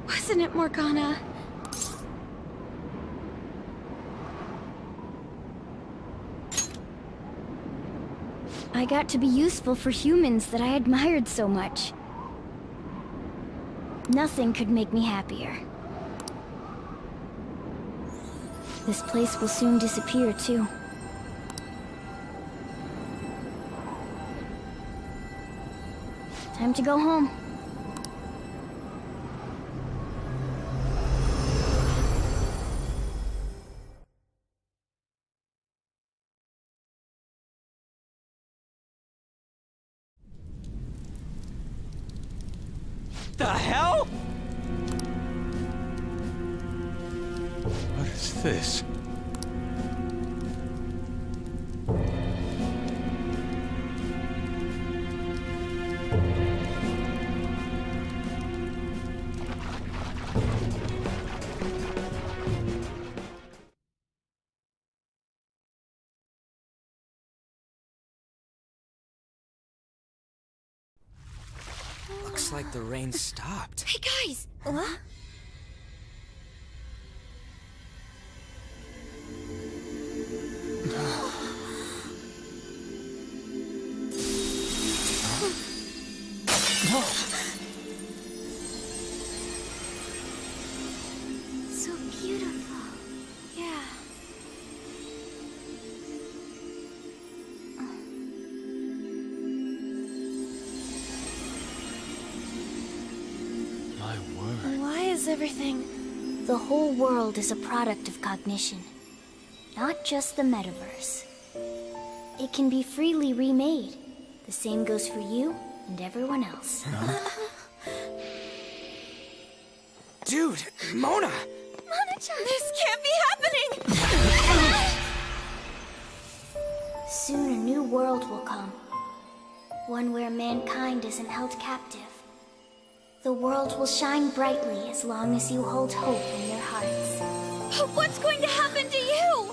Wasn't it, Morgana? I got to be useful for humans that I admired so much. Nothing could make me happier. This place will soon disappear, too. Time to go home. The hell? What is this? Looks like the rain stopped. Hey guys! What? So beautiful. Yeah. My word. Why is everything... The whole world is a product of cognition. Not just the metaverse. It can be freely remade. The same goes for you and everyone else. Dude, Mona! Mona-chan! This can't be happening! Soon a new world will come. One where mankind isn't held captive. The world will shine brightly as long as you hold hope in your hearts. What's going to happen to you?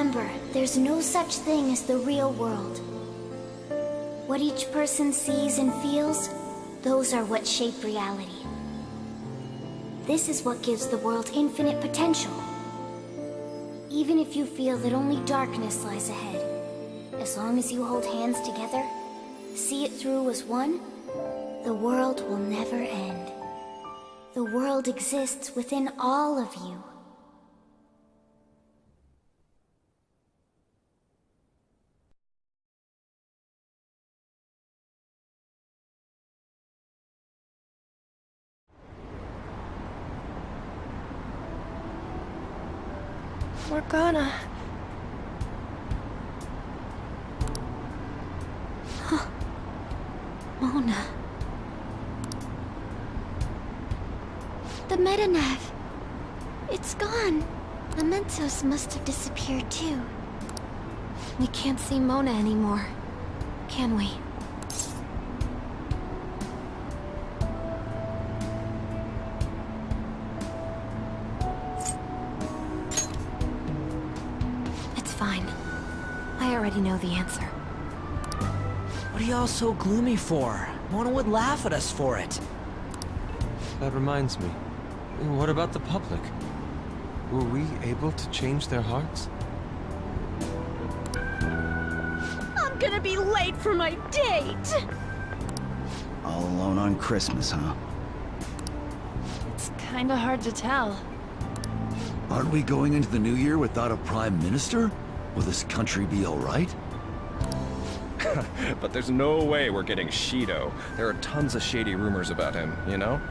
Remember, there's no such thing as the real world. What each person sees and feels, those are what shape reality. This is what gives the world infinite potential. Even if you feel that only darkness lies ahead, as long as you hold hands together, see it through as one, the world will never end. The world exists within all of you. Morgana. Huh. Mona. The Metanav. It's gone. The Mentos must have disappeared too. We can't see Mona anymore, can we? It's fine. I already know the answer. What are y'all so gloomy for? Mona would laugh at us for it. That reminds me. What about the public? Were we able to change their hearts? I'm gonna be late for my date! All alone on Christmas, huh? It's kinda hard to tell. Aren't we going into the new year without a prime minister? Will this country be alright? But there's no way we're getting Shido. There are tons of shady rumors about him, you know?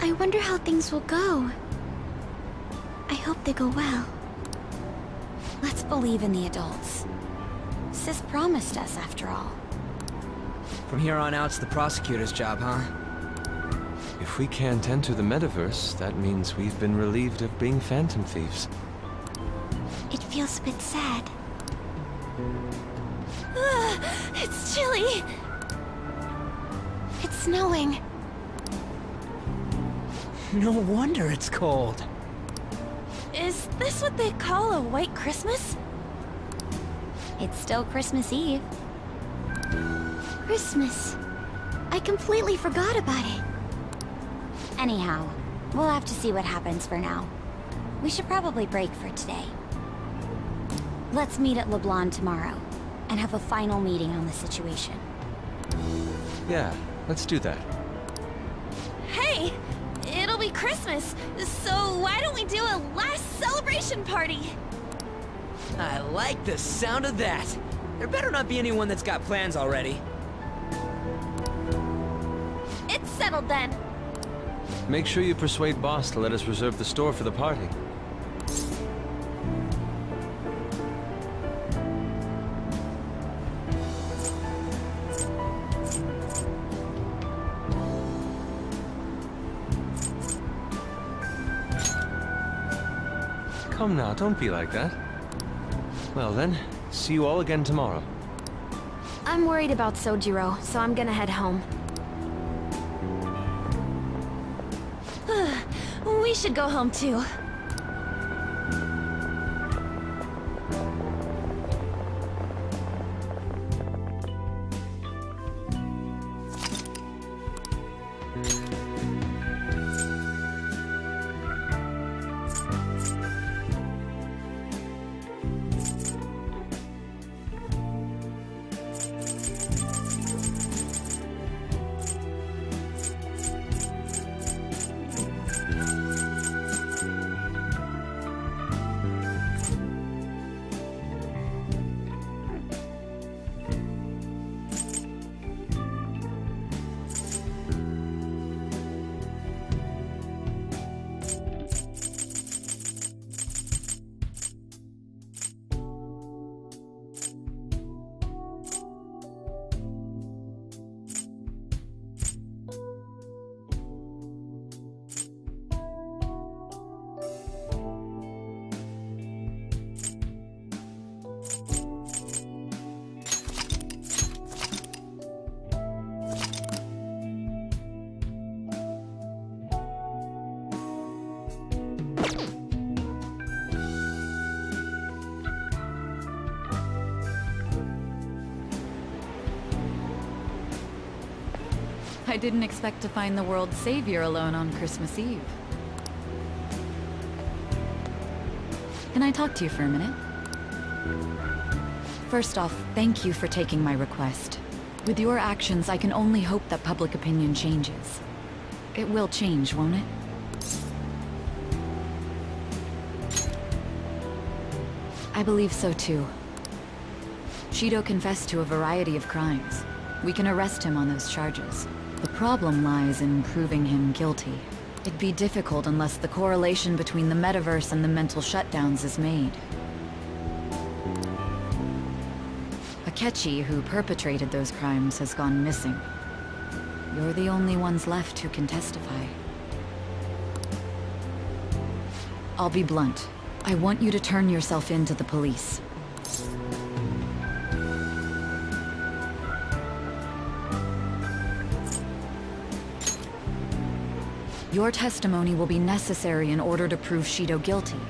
I wonder how things will go. I hope they go well. Let's believe in the adults. Sis promised us, after all. From here on out, it's the prosecutor's job, huh? If we can't enter the metaverse, that means we've been relieved of being phantom thieves. It feels a bit sad. It's chilly! It's snowing. No wonder it's cold. Is this what they call a white Christmas? It's still Christmas Eve. Christmas. I completely forgot about it. Anyhow, we'll have to see what happens for now. We should probably break for today. Let's meet at LeBlanc tomorrow, and have a final meeting on the situation. Yeah, let's do that. Hey! It'll be Christmas, so why don't we do a last celebration party? I like the sound of that. There better not be anyone that's got plans already. It's settled then. Make sure you persuade Boss to let us reserve the store for the party. Come now, don't be like that. Well then, see you all again tomorrow. I'm worried about Sojiro, so I'm gonna head home. We should go home too. I didn't expect to find the world's savior alone on Christmas Eve. Can I talk to you for a minute? First off, thank you for taking my request. With your actions, I can only hope that public opinion changes. It will change, won't it? I believe so too. Shido confessed to a variety of crimes. We can arrest him on those charges. The problem lies in proving him guilty. It'd be difficult unless the correlation between the metaverse and the mental shutdowns is made. Akechi, who perpetrated those crimes, has gone missing. You're the only ones left who can testify. I'll be blunt. I want you to turn yourself in to the police. Your testimony will be necessary in order to prove Shido guilty.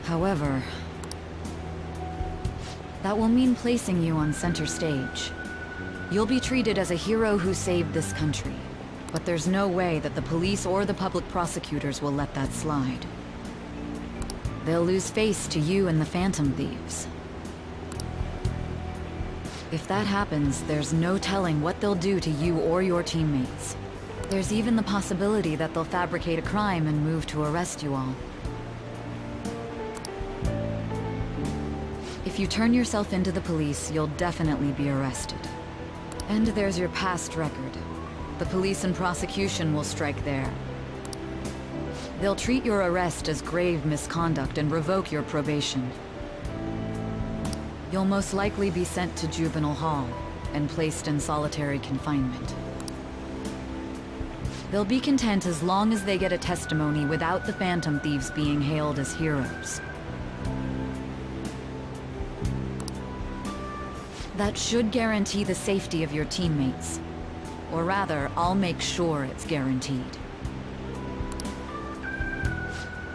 However, that will mean placing you on center stage. You'll be treated as a hero who saved this country, but there's no way that the police or the public prosecutors will let that slide. They'll lose face to you and the Phantom Thieves. If that happens, there's no telling what they'll do to you or your teammates. There's even the possibility that they'll fabricate a crime and move to arrest you all. If you turn yourself into the police, you'll definitely be arrested. And there's your past record. The police and prosecution will strike there. They'll treat your arrest as grave misconduct and revoke your probation. You'll most likely be sent to Juvenile Hall and placed in solitary confinement. They'll be content as long as they get a testimony without the Phantom Thieves being hailed as heroes. That should guarantee the safety of your teammates. Or rather, I'll make sure it's guaranteed.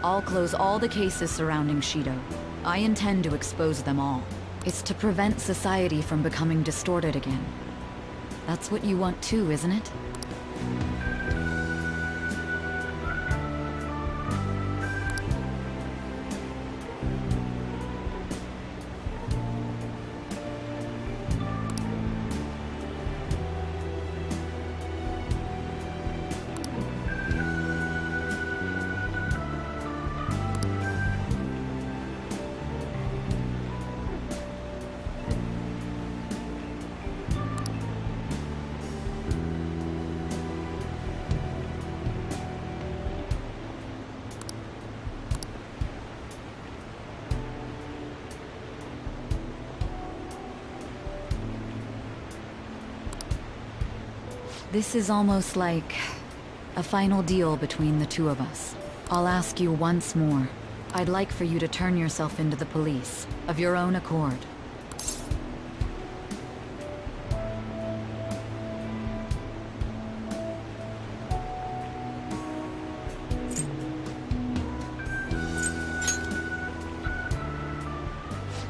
I'll close all the cases surrounding Shido. I intend to expose them all. It's to prevent society from becoming distorted again. That's what you want too, isn't it? This is almost like a final deal between the two of us. I'll ask you once more. I'd like for you to turn yourself into the police, of your own accord.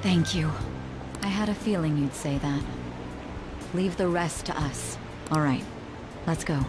Thank you. I had a feeling you'd say that. Leave the rest to us. All right. Let's go.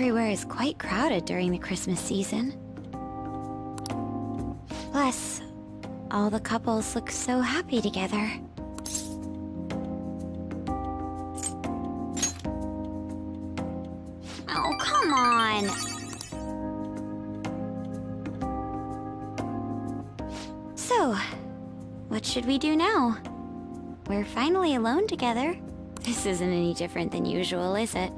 Everywhere is quite crowded during the Christmas season. Plus, all the couples look so happy together. Oh, come on! So, what should we do now? We're finally alone together. This isn't any different than usual, is it?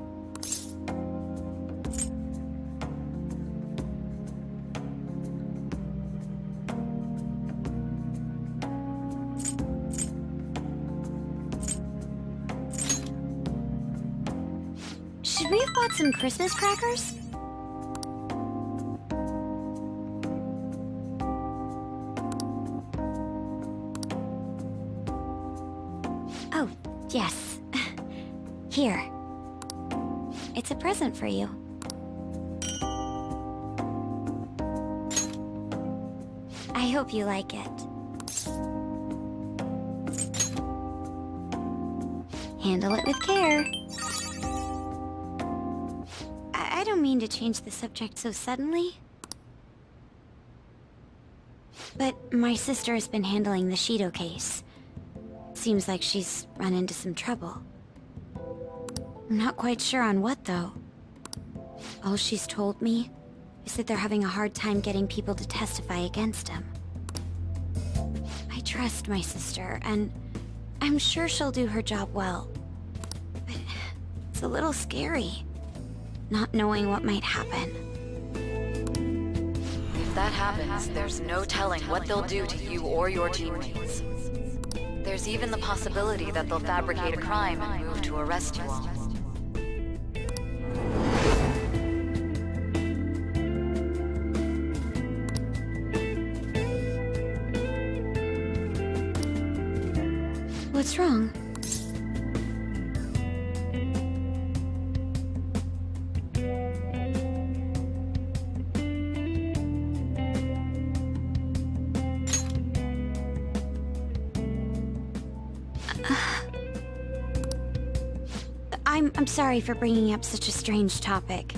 Should we have bought some Christmas crackers? Oh, yes. Here. It's a present for you. I hope you like it. Handle it with care. I don't mean to change the subject so suddenly. But my sister has been handling the Shido case. Seems like she's run into some trouble. I'm not quite sure on what, though. All she's told me is that they're having a hard time getting people to testify against him. I trust my sister, and I'm sure she'll do her job well. But it's a little scary, not knowing what might happen. If that happens, there's no telling what they'll do to you or your teammates. There's even the possibility that they'll fabricate a crime and move to arrest you all. What's wrong? I'm sorry for bringing up such a strange topic.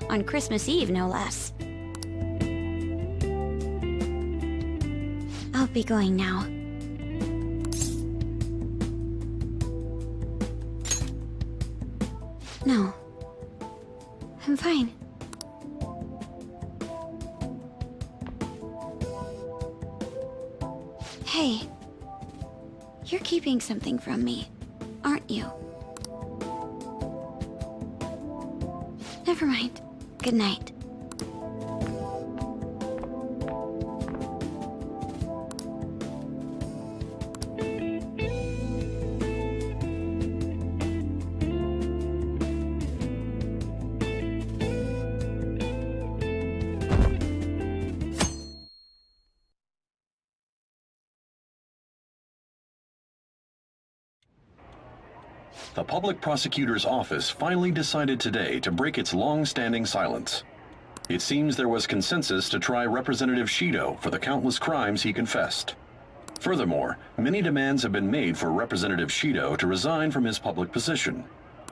On Christmas Eve, no less. I'll be going now. No. I'm fine. Hey. You're keeping something from me, aren't you? Never mind. Good night. The public prosecutor's office finally decided today to break its long-standing silence. It seems there was consensus to try Representative Shido for the countless crimes he confessed. Furthermore, many demands have been made for Representative Shido to resign from his public position.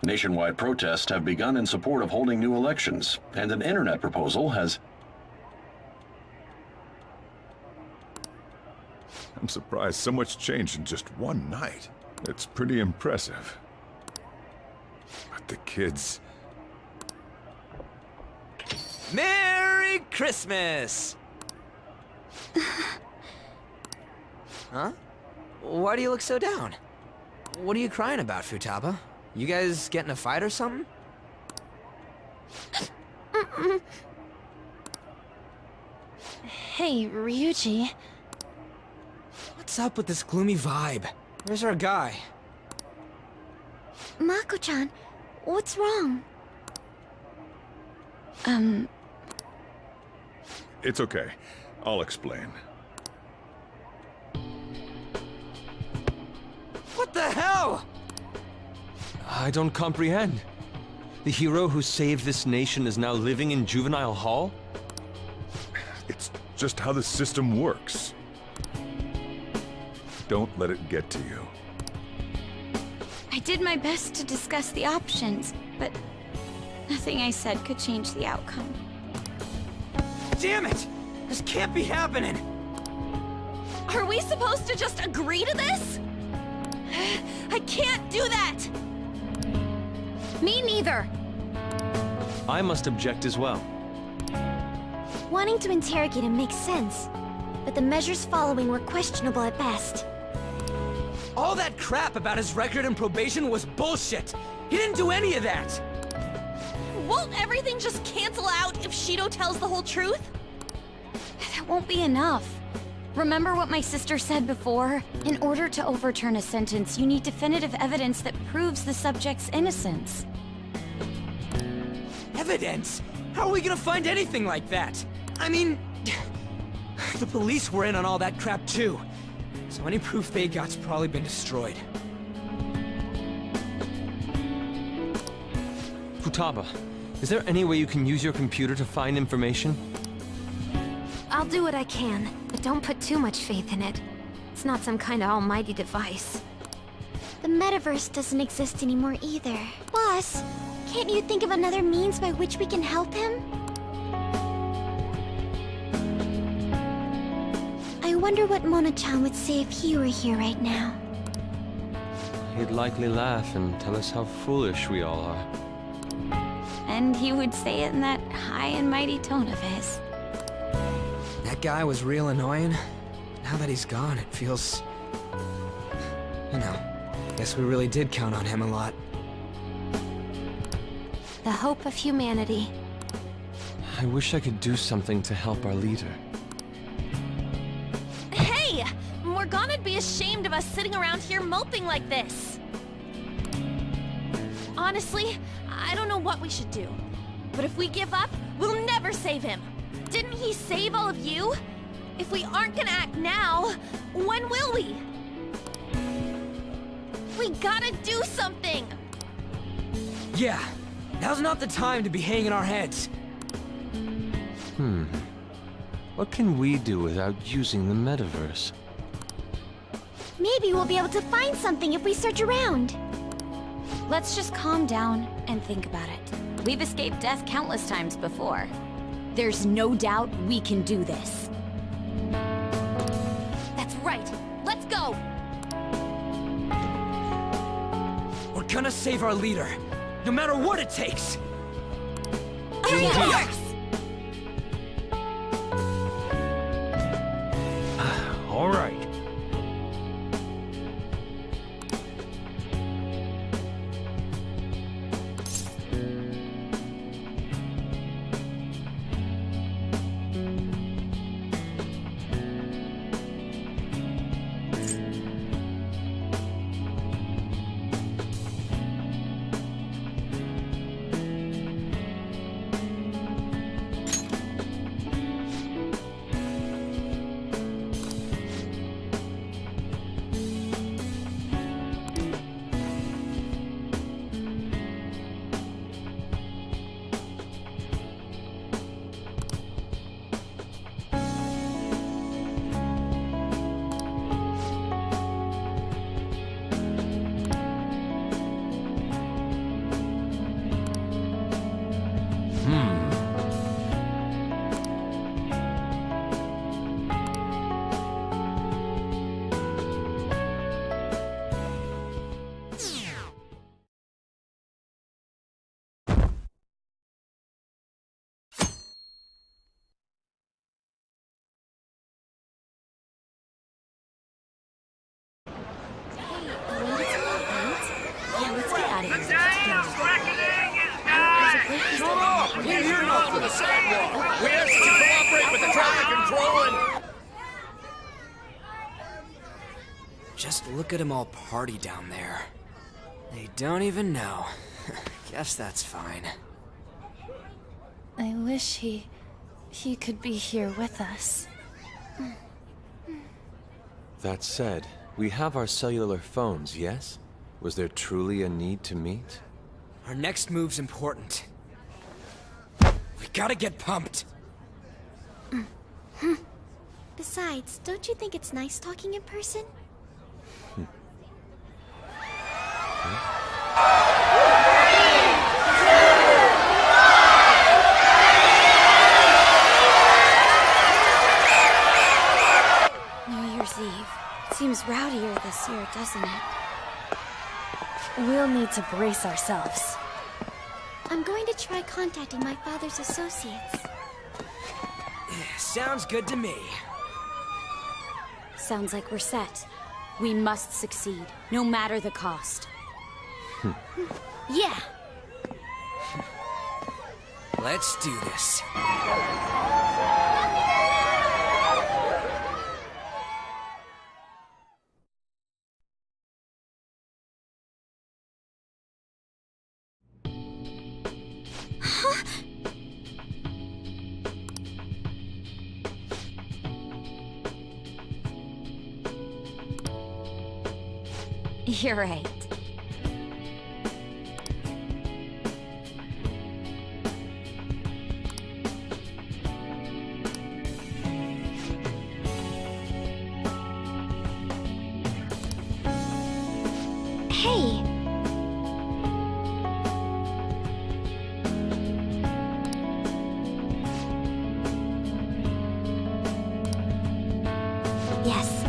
Nationwide protests have begun in support of holding new elections, and an internet proposal has... I'm surprised so much changed in just one night. It's pretty impressive. But the kids... Merry Christmas! Huh? Why do you look so down? What are you crying about, Futaba? You guys get in a fight or something? Hey, Ryuji. What's up with this gloomy vibe? Where's our guy? Mako-chan, what's wrong? It's okay. I'll explain. What the hell? I don't comprehend. The hero who saved this nation is now living in juvenile hall? It's just how the system works. Don't let it get to you. I did my best to discuss the options, but Nothing I said could change the outcome. Damn it! This can't be happening! Are we supposed to just agree to this? I can't do that! Me neither. I must object as well. Wanting to interrogate him makes sense, but the measures following were questionable at best. All that crap about his record and probation was bullshit! He didn't do any of that! Won't everything just cancel out if Shido tells the whole truth? That won't be enough. Remember what my sister said before? In order to overturn a sentence, you need definitive evidence that proves the subject's innocence. Evidence? How are we gonna find anything like that? I mean... the police were in on all that crap too. So any proof they got's probably been destroyed. Futaba, is there any way you can use your computer to find information? I'll do what I can, but don't put too much faith in it. It's not some kind of almighty device. The metaverse doesn't exist anymore either. Boss, can't you think of another means by which we can help him? I wonder what Mona-chan would say if he were here right now. He'd likely laugh and tell us how foolish we all are. And he would say it in that high and mighty tone of his. That guy was real annoying. Now that he's gone, it feels... You know, guess we really did count on him a lot. The hope of humanity. I wish I could do something to help our leader. Hey! Morgana'd be ashamed of us sitting around here moping like this. Honestly, I don't know what we should do. But if we give up, we'll never save him. Didn't he save all of you? If we aren't gonna act now, when will we? We gotta do something! Yeah, now's not the time to be hanging our heads. What can we do without using the metaverse? Maybe we'll be able to find something if we search around. Let's just calm down and think about it. We've escaped death countless times before. There's no doubt we can do this. That's right. Let's go! We're gonna save our leader, no matter what it takes! Yes! All right. Just look at them all party down there. They don't even know. Guess that's fine. I wish he could be here with us. That said, we have our cellular phones, yes? Was there truly a need to meet? Our next move's important. We gotta get pumped. Besides, don't you think it's nice talking in person? rowdier this year, doesn't it? We'll need to brace ourselves. I'm going to try contacting my father's associates. Sounds good to me. Sounds like we're set. We must succeed, no matter the cost. Yeah. Let's do this. You're right. Hey! Yes.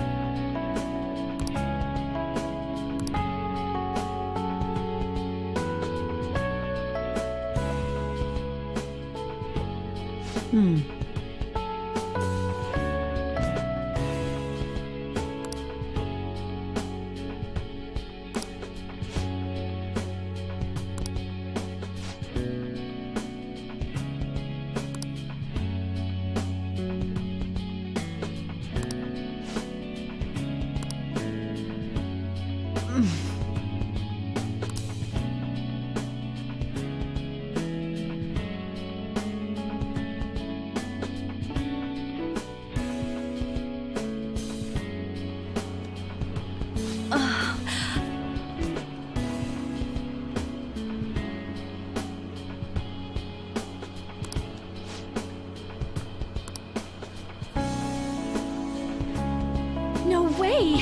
No way!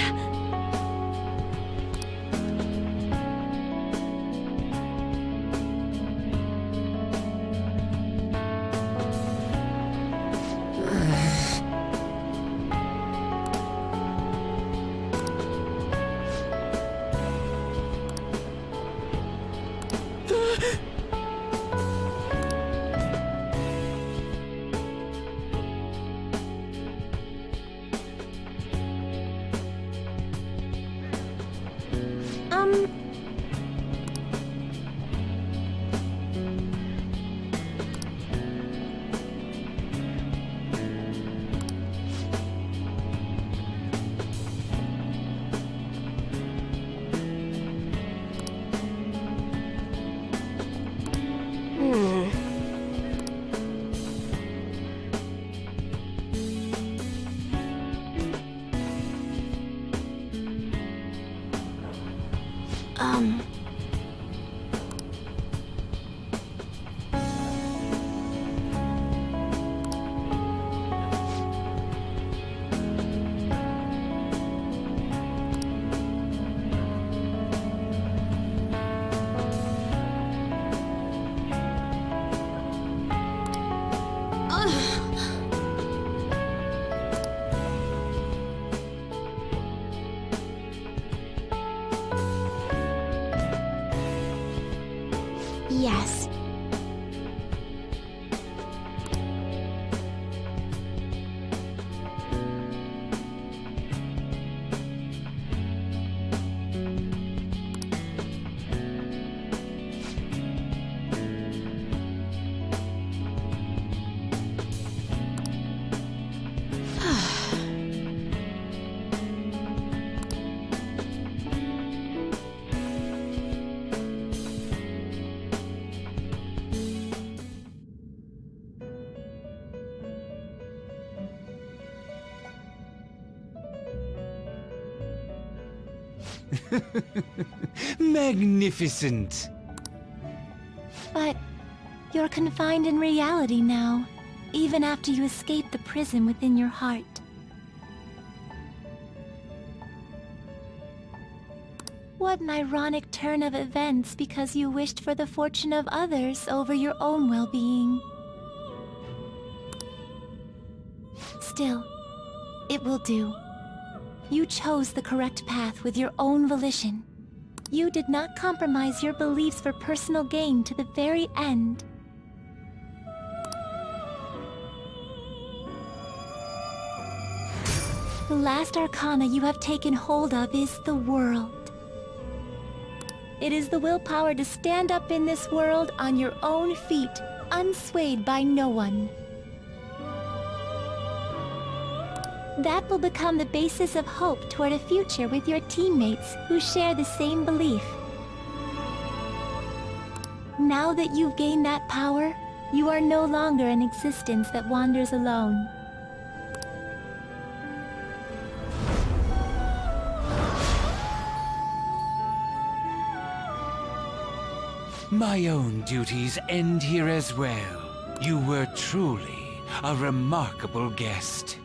Yes. Magnificent! But you're confined in reality now, even after you escape the prison within your heart. What an ironic turn of events because you wished for the fortune of others over your own well-being. Still, it will do. You chose the correct path with your own volition. You did not compromise your beliefs for personal gain to the very end. The last arcana you have taken hold of is the world. It is the willpower to stand up in this world on your own feet, unswayed by no one. That will become the basis of hope toward a future with your teammates who share the same belief. Now that you've gained that power, you are no longer an existence that wanders alone. My own duties end here as well. You were truly a remarkable guest.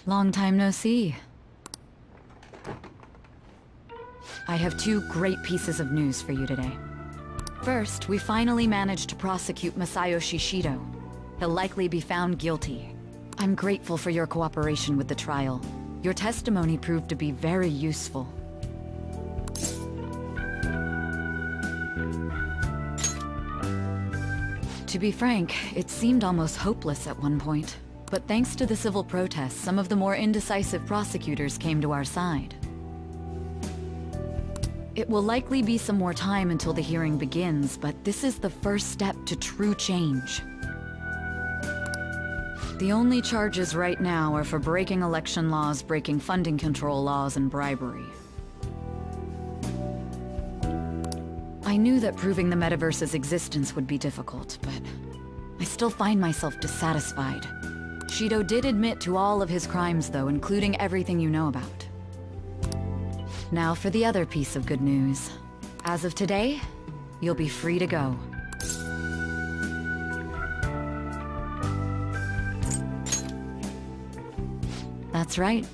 Long time no see. I have two great pieces of news for you today. First, we finally managed to prosecute Masayoshi Shido. He'll likely be found guilty. I'm grateful for your cooperation with the trial. Your testimony proved to be very useful. To be frank, it seemed almost hopeless at one point. But thanks to the civil protests, some of the more indecisive prosecutors came to our side. It will likely be some more time until the hearing begins, but this is the first step to true change. The only charges right now are for breaking election laws, breaking funding control laws, and bribery. I knew that proving the metaverse's existence would be difficult, but I still find myself dissatisfied. Shido did admit to all of his crimes, though, including everything you know about. Now for the other piece of good news. As of today, you'll be free to go. That's right.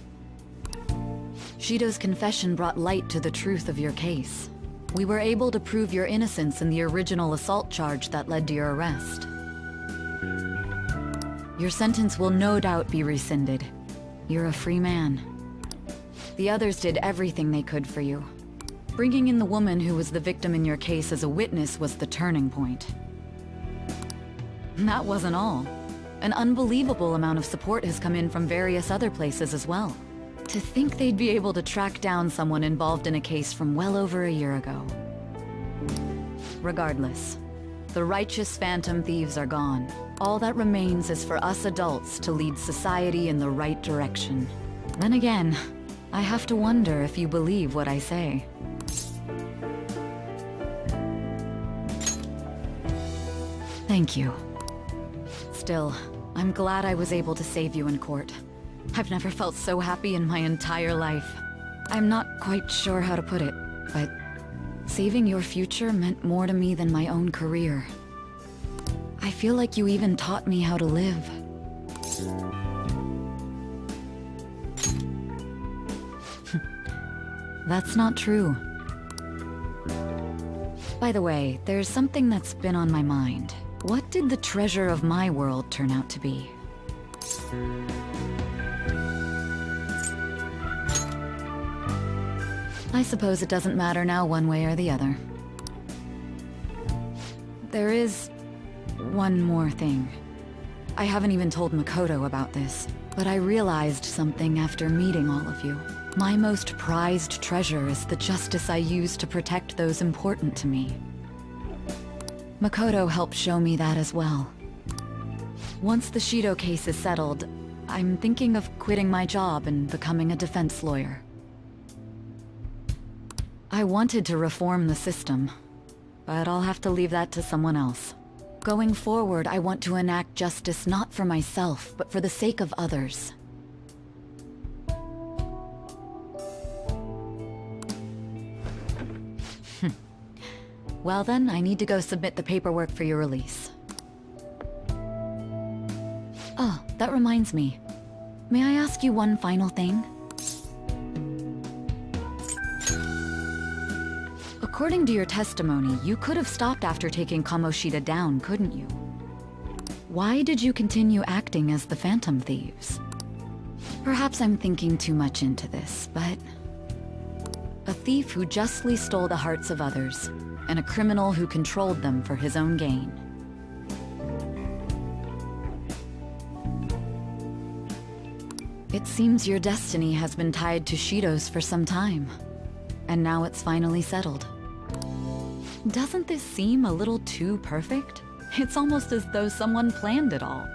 Shido's confession brought light to the truth of your case. We were able to prove your innocence in the original assault charge that led to your arrest. Your sentence will no doubt be rescinded. You're a free man. The others did everything they could for you. Bringing in the woman who was the victim in your case as a witness was the turning point. That wasn't all. An unbelievable amount of support has come in from various other places as well. To think they'd be able to track down someone involved in a case from well over a year ago. Regardless, the righteous phantom thieves are gone. All that remains is for us adults to lead society in the right direction. Then again, I have to wonder if you believe what I say. Thank you. Still, I'm glad I was able to save you in court. I've never felt so happy in my entire life. I'm not quite sure how to put it, but saving your future meant more to me than my own career. I feel like you even taught me how to live. That's not true. By the way, there's something that's been on my mind. What did the treasure of my world turn out to be? I suppose it doesn't matter now one way or the other. There is one more thing. I haven't even told Makoto about this, but I realized something after meeting all of you. My most prized treasure is the justice I use to protect those important to me. Makoto helped show me that as well. Once the Shido case is settled, I'm thinking of quitting my job and becoming a defense lawyer. I wanted to reform the system, but I'll have to leave that to someone else. Going forward, I want to enact justice not for myself, but for the sake of others. Well then, I need to go submit the paperwork for your release. Oh, that reminds me. May I ask you one final thing? According to your testimony, you could have stopped after taking Kamoshida down, couldn't you? Why did you continue acting as the Phantom Thieves? Perhaps I'm thinking too much into this, but... a thief who justly stole the hearts of others, and a criminal who controlled them for his own gain. It seems your destiny has been tied to Shido's for some time, and now it's finally settled. Doesn't this seem a little too perfect? It's almost as though someone planned it all.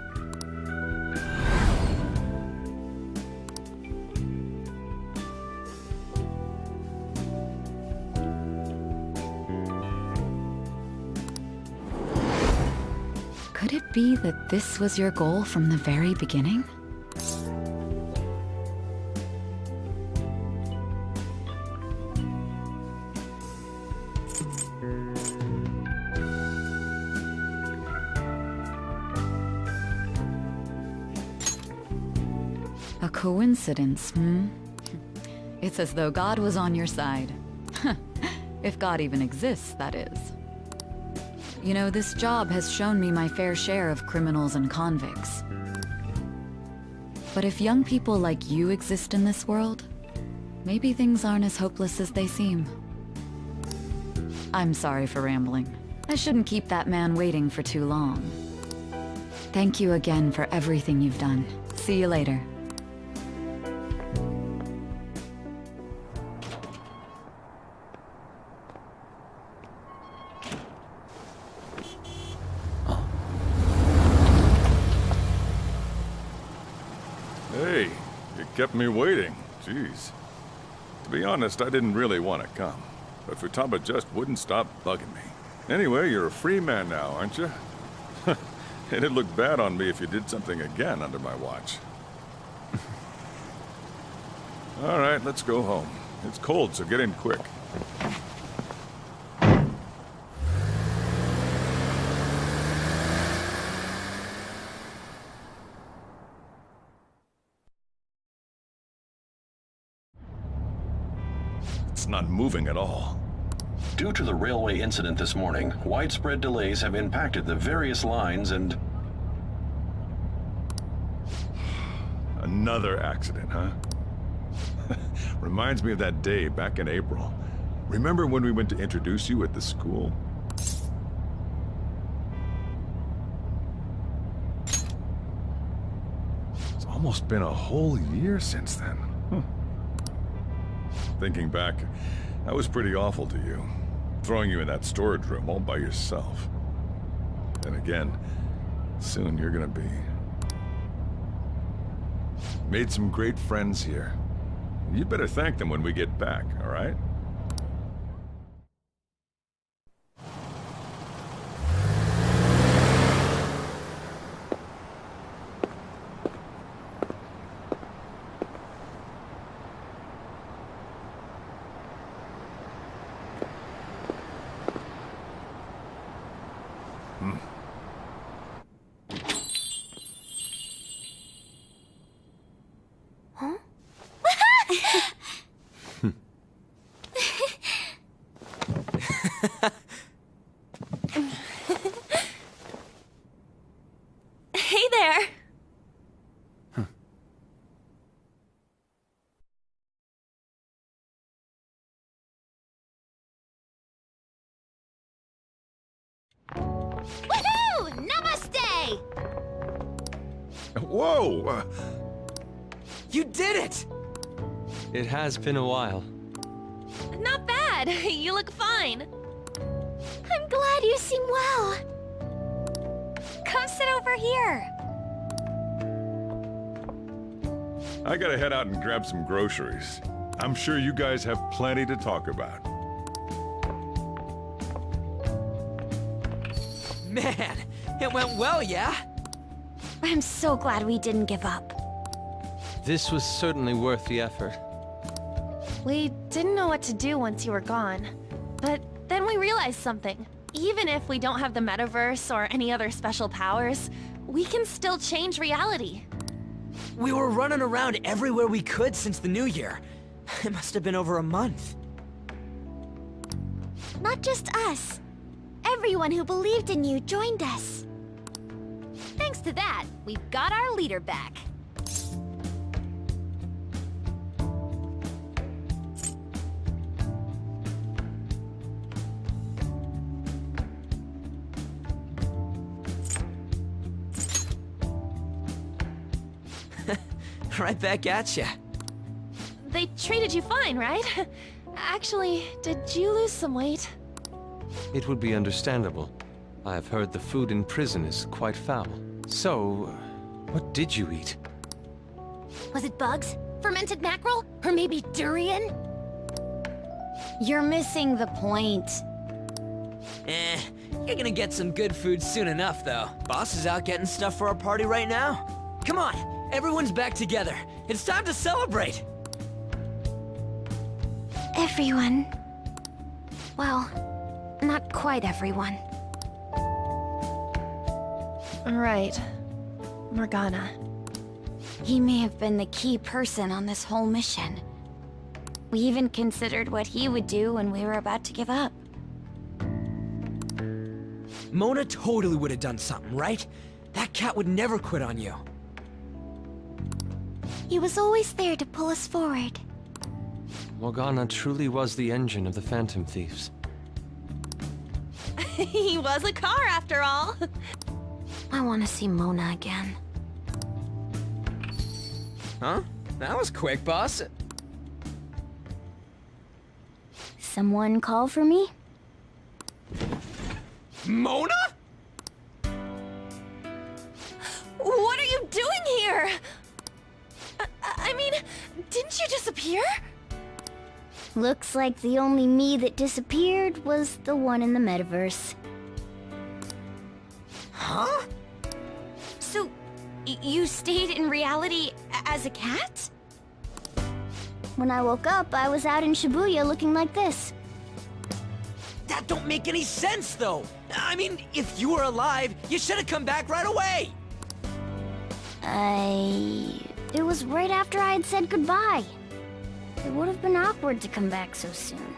Could it be that this was your goal from the very beginning? A coincidence, hmm? It's as though God was on your side. If God even exists, that is. You know, this job has shown me my fair share of criminals and convicts. But if young people like you exist in this world, maybe things aren't as hopeless as they seem. I'm sorry for rambling. I shouldn't keep that man waiting for too long. Thank you again for everything you've done. See you later. Hey, you kept me waiting. Jeez. To be honest, I didn't really want to come, but Futaba just wouldn't stop bugging me. Anyway, you're a free man now, aren't you? It'd look bad on me if you did something again under my watch. All right, let's go home. It's cold, so get in quick. It's not moving at all. Due to the railway incident this morning, widespread delays have impacted the various lines and... Another accident, huh? Reminds me of that day back in April. Remember when we went to introduce you at the school? It's almost been a whole year since then. Thinking back, I was pretty awful to you. Throwing you in that storage room all by yourself. Then again, soon you're gonna be. Made some great friends here. You better thank them when we get back, all right? Hey there! Woohoo! Whoa! You did it! It has been a while. Not bad. You look fine. I'm glad you seem well. Come sit over here. I gotta head out and grab some groceries. I'm sure you guys have plenty to talk about. Man, it went well, yeah? I'm so glad we didn't give up. This was certainly worth the effort. We didn't know what to do once you were gone. But then we realized something. Even if we don't have the metaverse or any other special powers, we can still change reality. We were running around everywhere we could since the new year. It must have been over a month. Not just us. Everyone who believed in you joined us. Thanks to that, we've got our leader back. Right back at ya. They treated you fine, right? Actually, did you lose some weight? It would be understandable. I've heard the food in prison is quite foul. So, what did you eat? Was it bugs? Fermented mackerel? Or maybe durian? You're missing the point. You're gonna get some good food soon enough, though. Boss is out getting stuff for our party right now. Come on, everyone's back together. It's time to celebrate. Everyone. Well, not quite everyone. Right. Morgana. He may have been the key person on this whole mission. We even considered what he would do when we were about to give up. Mona totally would have done something, right? That cat would never quit on you. He was always there to pull us forward. Morgana truly was the engine of the Phantom Thieves. He was a car after all. I want to see Mona again. Huh? That was quick, boss. Someone call for me? Mona? What are you doing here? I mean, didn't you disappear? Looks like the only me that disappeared was the one in the metaverse. Huh? So, you stayed in reality as a cat? When I woke up, I was out in Shibuya looking like this. That don't make any sense, though. I mean, if you were alive, you should have come back right away. It was right after I had said goodbye. It would have been awkward to come back so soon.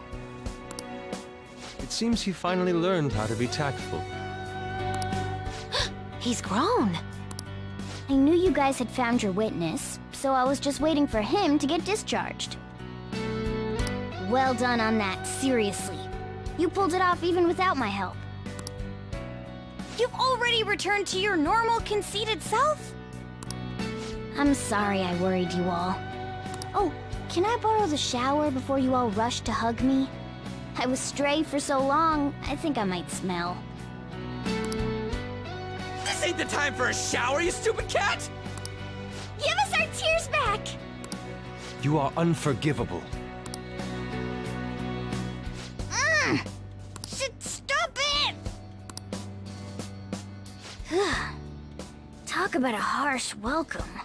It seems he finally learned how to be tactful. He's grown. I knew you guys had found your witness, so I was just waiting for him to get discharged. Well done on that, seriously. You pulled it off even without my help. You've already returned to your normal, conceited self? I'm sorry I worried you all. Oh, can I borrow the shower before you all rush to hug me? I was stray for so long, I think I might smell. This ain't the time for a shower, you stupid cat! Give us our tears back! You are unforgivable. Stop it! Talk about a harsh welcome.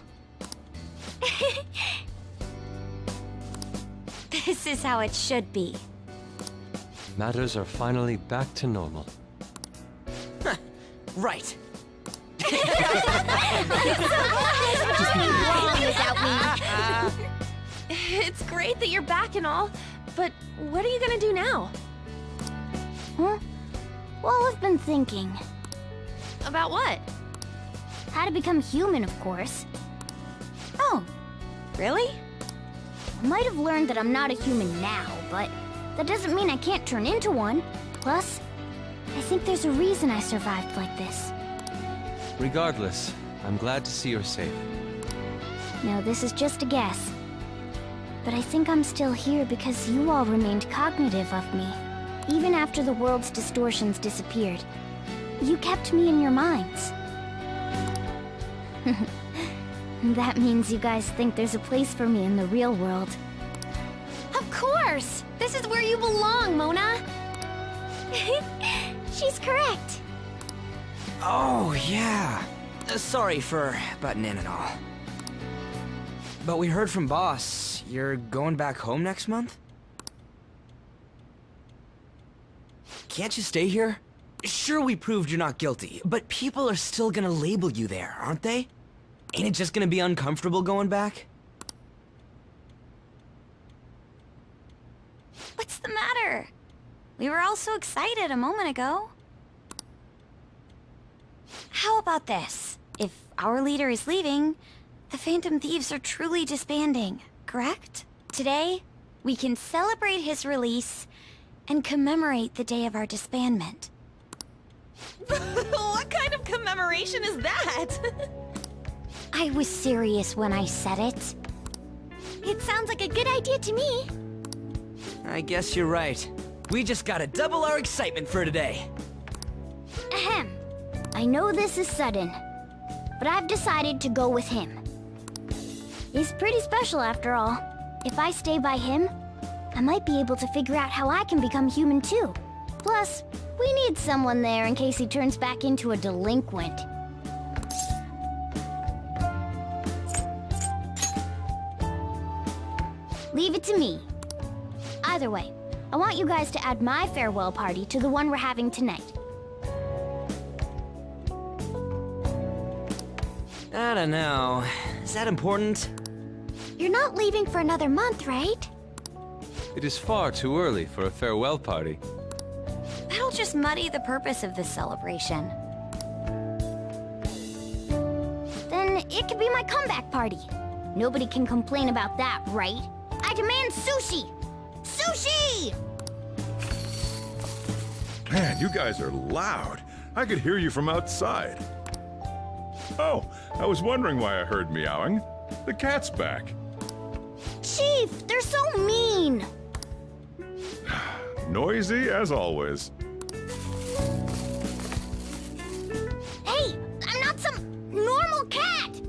This is how it should be. Matters are finally back to normal. Right. It's great that you're back and all, but what are you gonna do now? Huh? Well, I've been thinking. About what? How to become human, of course. Oh, really? I might have learned that I'm not a human now, but that doesn't mean I can't turn into one. Plus, I think there's a reason I survived like this. Regardless, I'm glad to see you're safe. Now, this is just a guess. But I think I'm still here because you all remained cognitive of me. Even after the world's distortions disappeared. You kept me in your minds. That means you guys think there's a place for me in the real world. Of course! This is where you belong, Mona! She's correct. Oh, yeah. Sorry for butting in and all. But we heard from Boss. You're going back home next month? Can't you stay here? Sure, we proved you're not guilty, but people are still gonna label you there, aren't they? Ain't it just gonna be uncomfortable going back? What's the matter? We were all so excited a moment ago. How about this? If our leader is leaving, the Phantom Thieves are truly disbanding, correct? Today, we can celebrate his release and commemorate the day of our disbandment. What kind of commemoration is that? I was serious when I said it. It sounds like a good idea to me. I guess you're right. We just gotta double our excitement for today. Ahem. I know this is sudden, but I've decided to go with him. He's pretty special after all. If I stay by him, I might be able to figure out how I can become human too. Plus, we need someone there in case he turns back into a delinquent. Leave it to me. Either way, I want you guys to add my farewell party to the one we're having tonight. I don't know. Is that important? You're not leaving for another month, right? It is far too early for a farewell party. That'll just muddy the purpose of this celebration. Then it could be my comeback party. Nobody can complain about that, right? I demand sushi! Sushi! Man, you guys are loud. I could hear you from outside. Oh, I was wondering why I heard meowing. The cat's back. Chief, they're so mean! Noisy as always. Hey, I'm not some normal cat!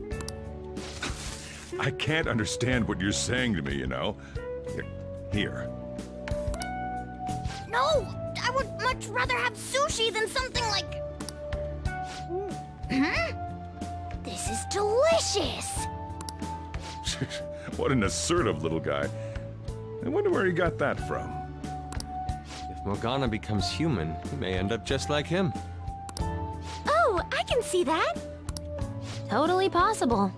I can't understand what you're saying to me, you know. Here. No! I would much rather have sushi than something like... This is delicious! What an assertive little guy. I wonder where he got that from. If Morgana becomes human, we may end up just like him. Oh, I can see that. Totally possible.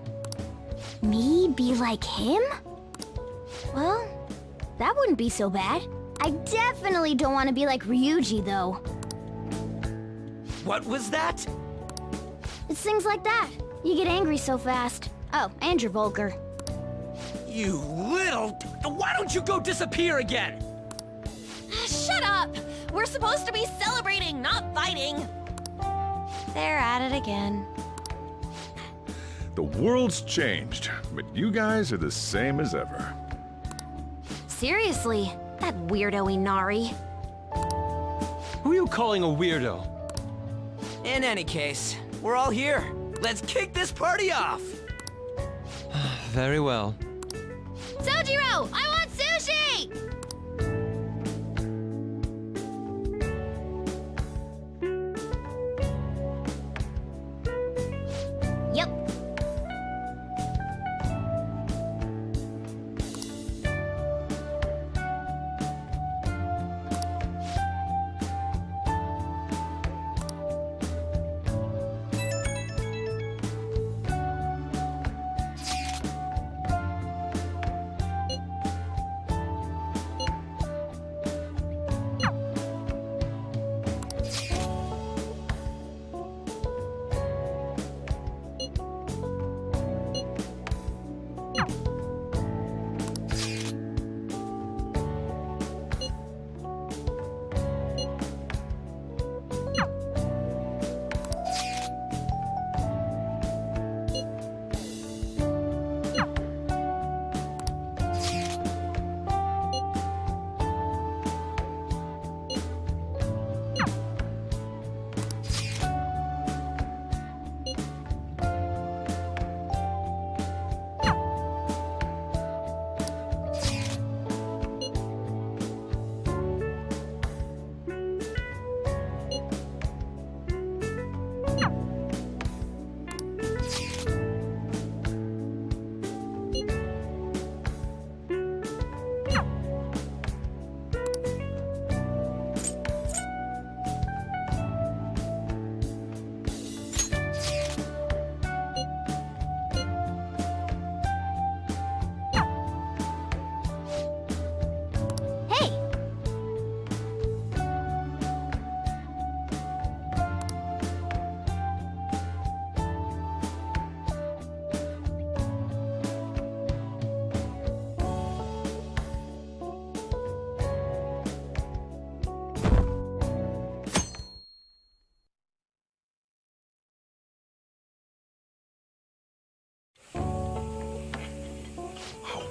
Me be like him? Well, that wouldn't be so bad. I definitely don't want to be like Ryuji, though. What was that? It's things like that. You get angry so fast. Oh, and you're vulgar. You little... Why don't you go disappear again? Shut up! We're supposed to be celebrating, not fighting. They're at it again. The world's changed, but you guys are the same as ever. Seriously, that weirdo Inari. Who are you calling a weirdo? In any case, we're all here. Let's kick this party off! Very well. Sojiro, I want sushi! Yep.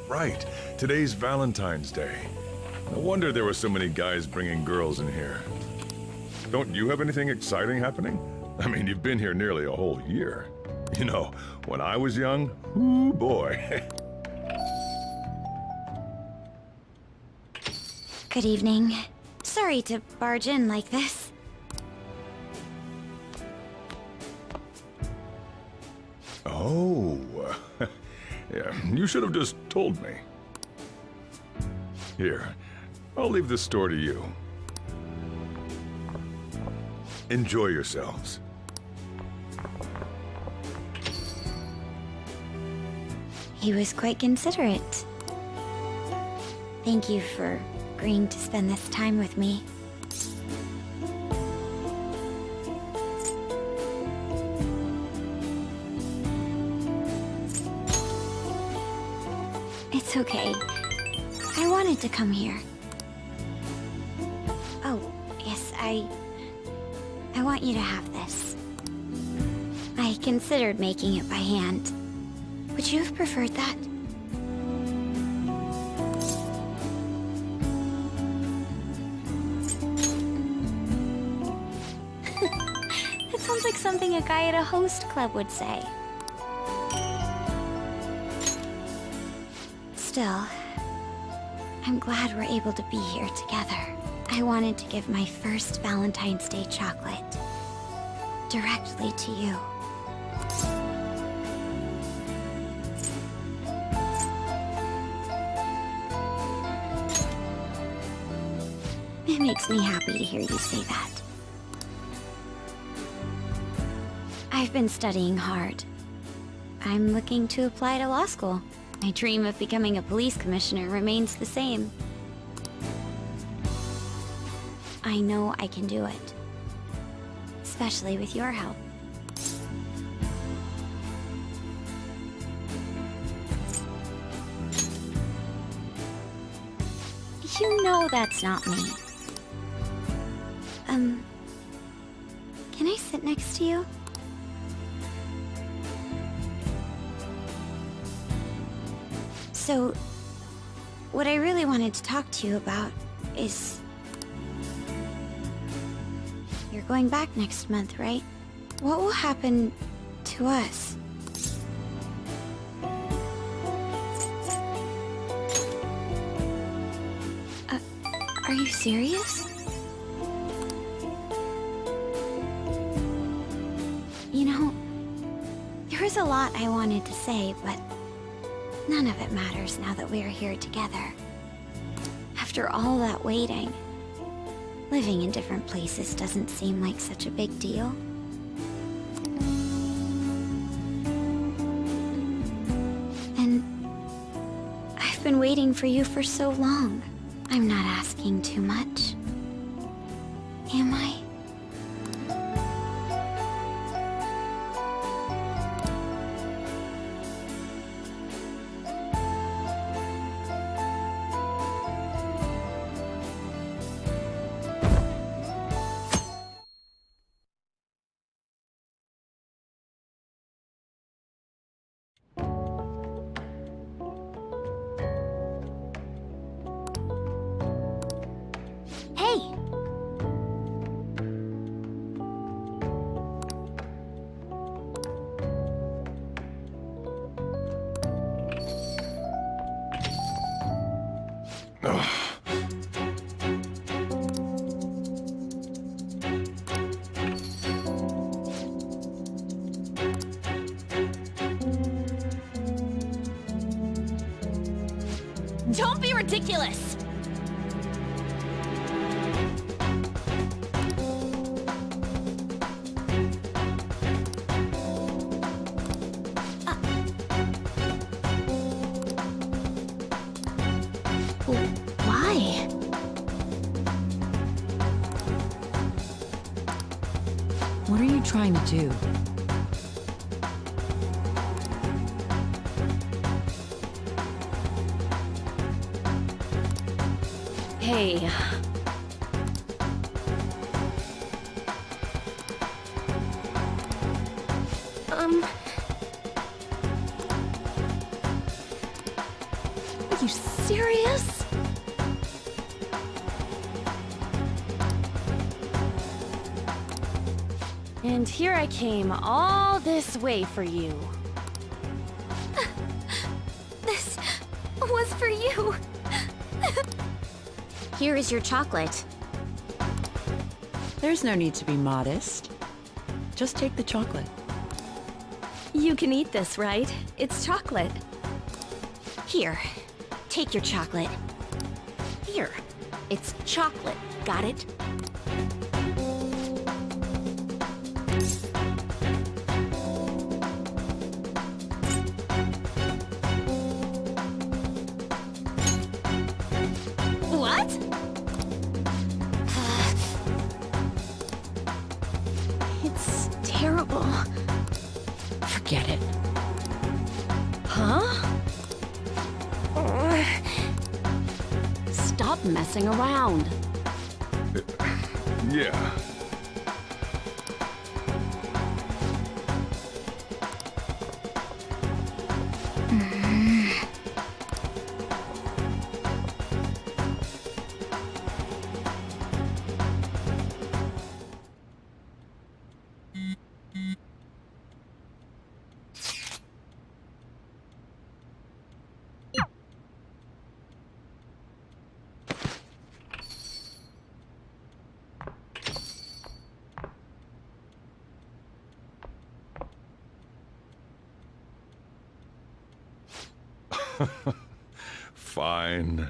right. Today's Valentine's Day. No wonder there were so many guys bringing girls in here. Don't you have anything exciting happening? I mean, you've been here nearly a whole year. You know, when I was young, ooh boy. Good evening. Sorry to barge in like this. Oh, yeah, you should have just told me. Here, I'll leave this store to you. Enjoy yourselves. He was quite considerate. Thank you for agreeing to spend this time with me. It's okay. I wanted to come here. Oh, yes, I want you to have this. I considered making it by hand. Would you have preferred that? That sounds like something a guy at a host club would say. Still, I'm glad we're able to be here together. I wanted to give my first Valentine's Day chocolate directly to you. It makes me happy to hear you say that. I've been studying hard. I'm looking to apply to law school. My dream of becoming a police commissioner remains the same. I know I can do it. Especially with your help. You know that's not me. Can I sit next to you? So, what I really wanted to talk to you about is... You're going back next month, right? What will happen to us? Are you serious? You know, there was a lot I wanted to say, but none of it matters now that we're here together. After all that waiting, living in different places doesn't seem like such a big deal. And I've been waiting for you for so long. I'm not asking too much. Am I? Hey! Don't be ridiculous! Why? What are you trying to do? Hey. serious? And here I came all this way for you. This was for you. Here is your chocolate. There's no need to be modest. Just take the chocolate. You can eat this, right? It's chocolate. Here, take your chocolate. Here, it's chocolate. Got it? What? It's terrible. Forget it. Huh? Stop messing around. Yeah. Fine.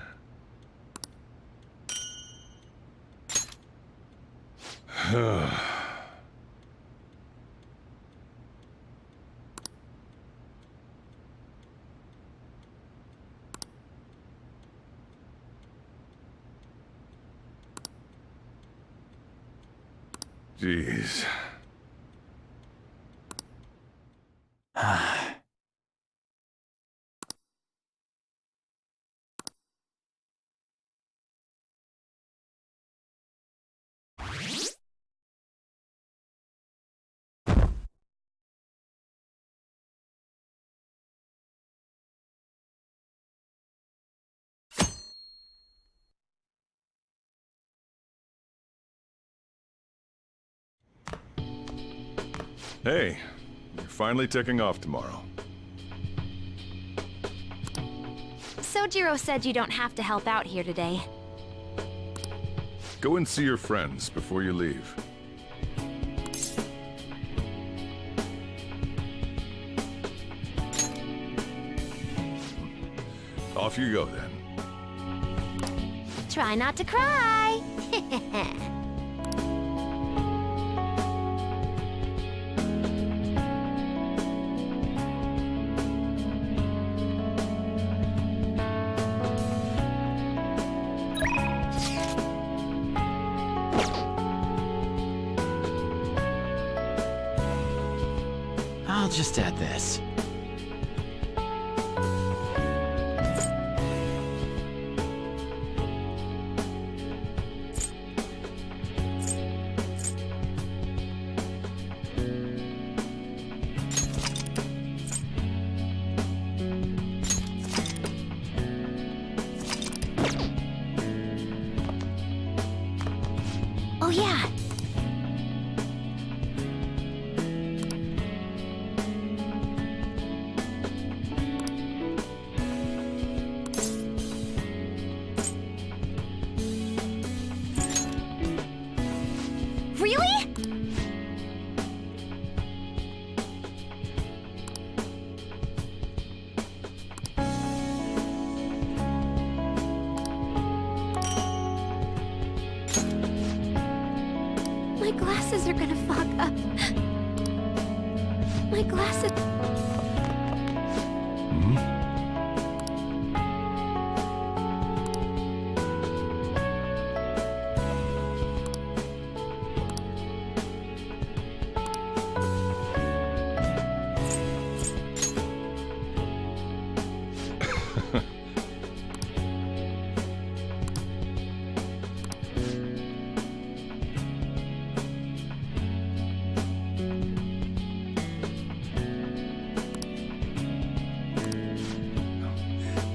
Jeez. Hey, you're finally taking off tomorrow. Sojiro said you don't have to help out here today. Go and see your friends before you leave. Off you go then. Try not to cry. I'll just add this. Oh yeah. Really? My glasses are gonna fog up. My glasses...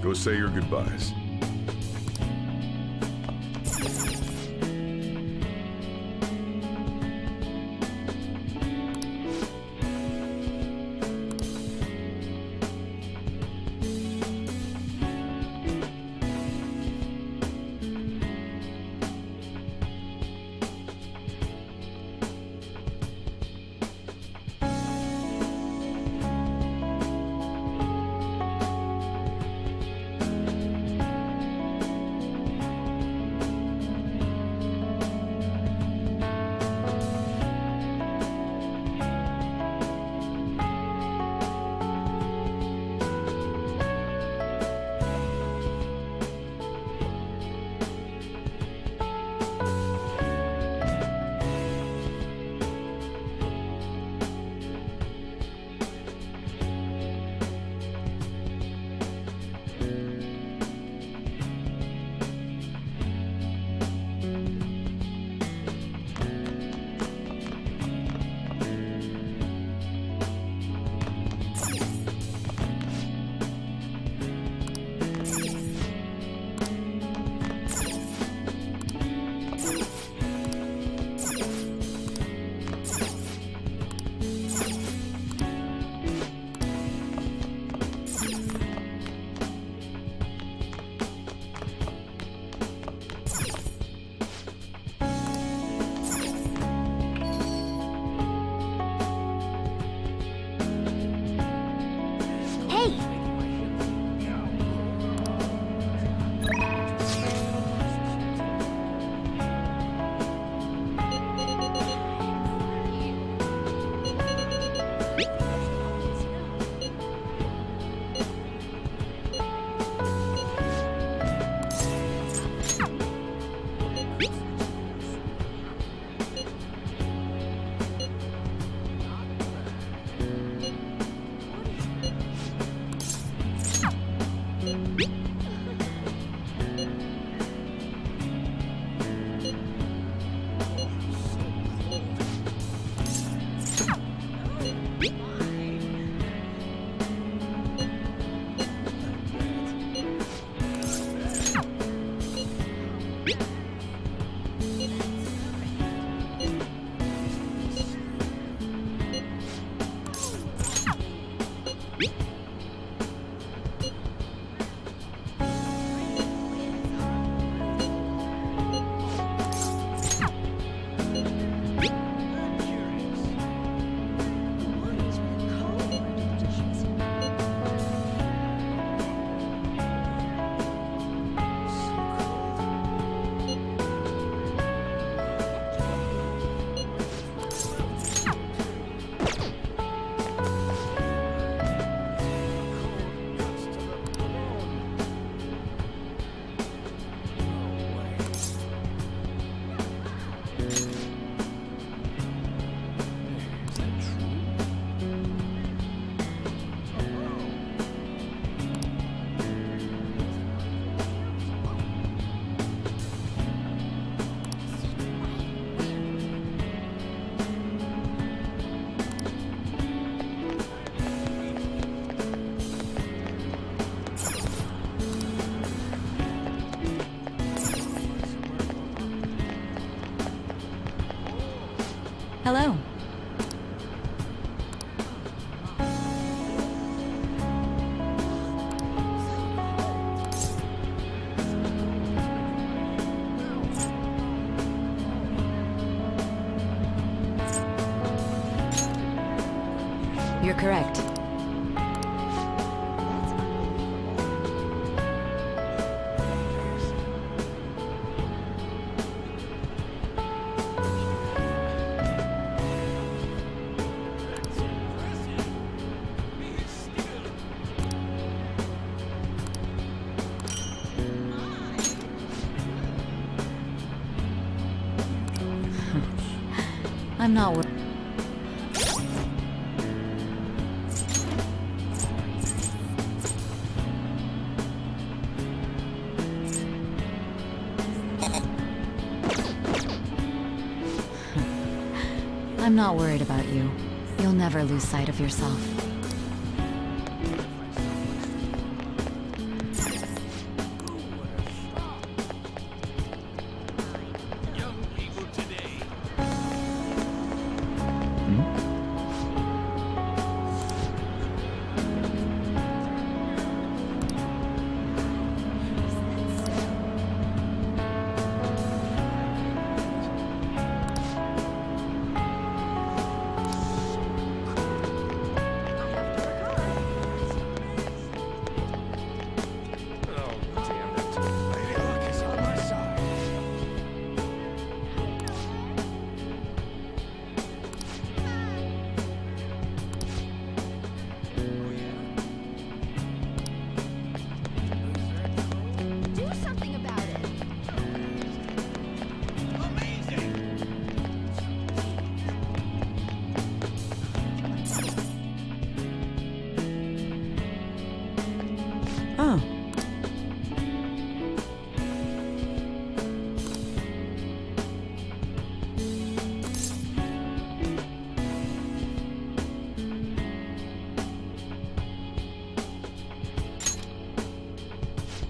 Go say your goodbyes. Hello. You're correct. I'm not worried. I'm not worried about you. You'll never lose sight of yourself.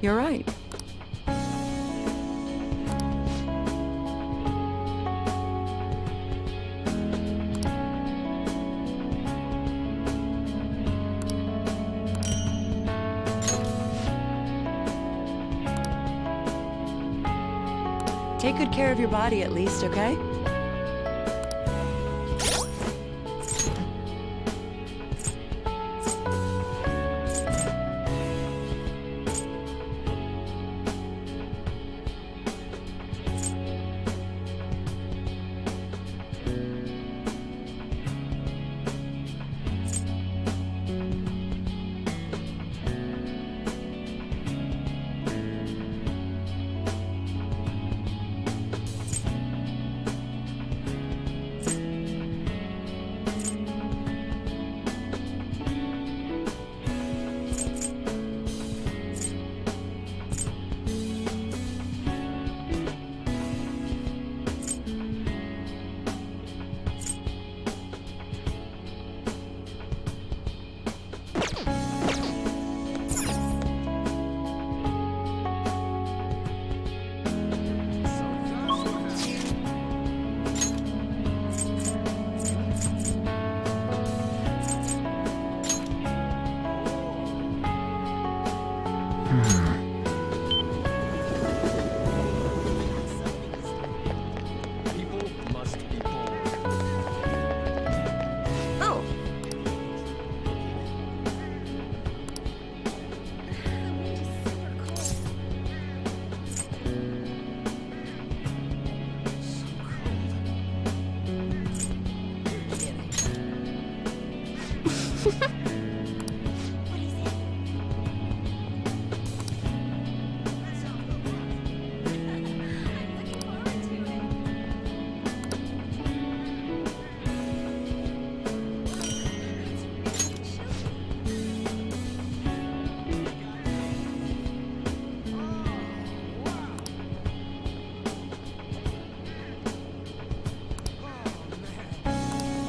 You're right. Take good care of your body at least, okay?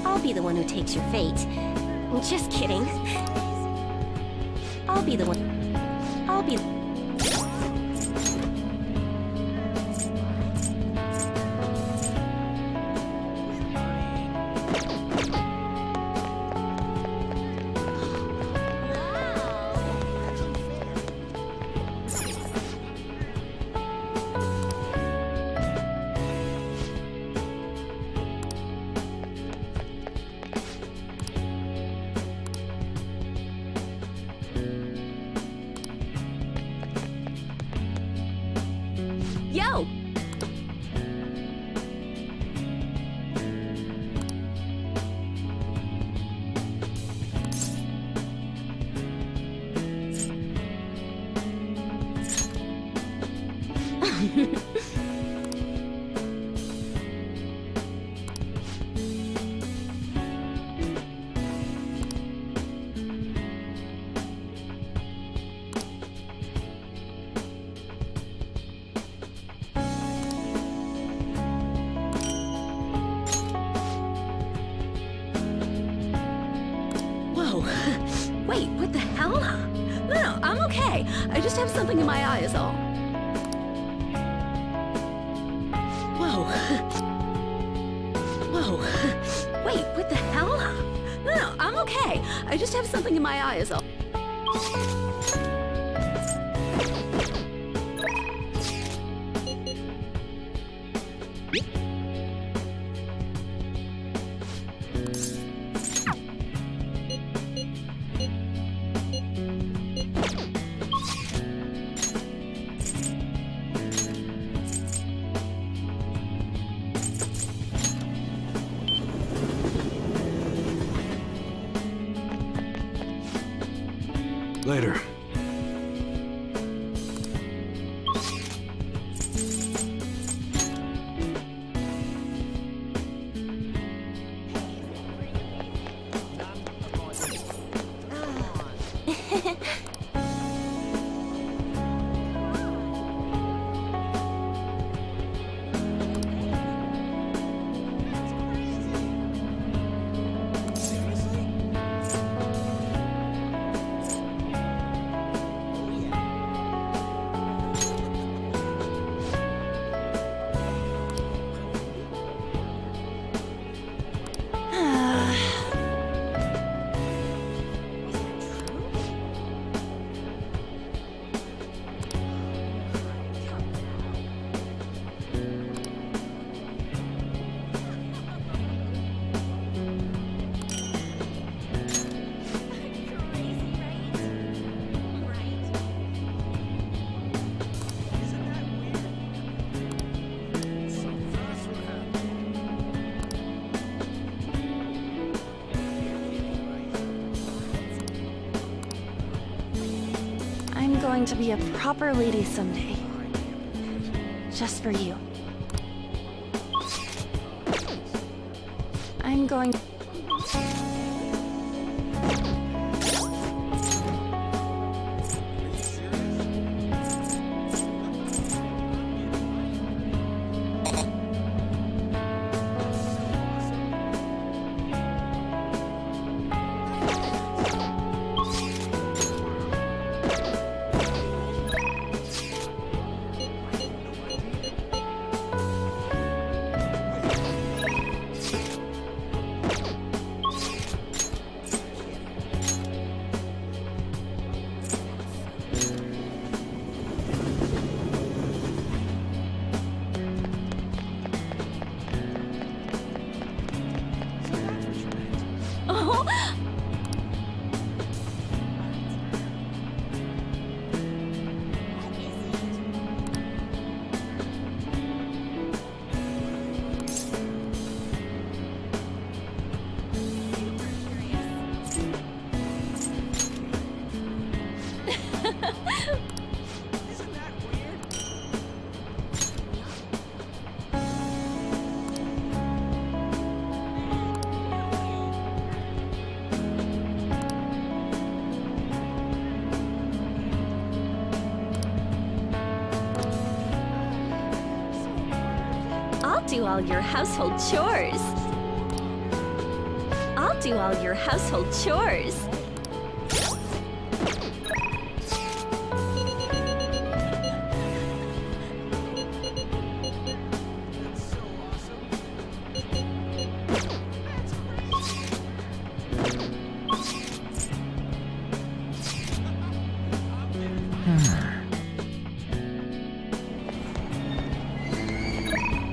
I'll be the one who takes your fate. Just kidding. I'll be the one. I'll be. Whoa. Wait, what the hell? No, I'm okay. I just have something in my eye is all. Whoa. Whoa. Wait, what the hell? No, I'm okay. I just have something in my eye is all. Later. I'm going to be a proper lady someday. Just for you. I'm going... I'll do all your household chores. I'll do all your household chores.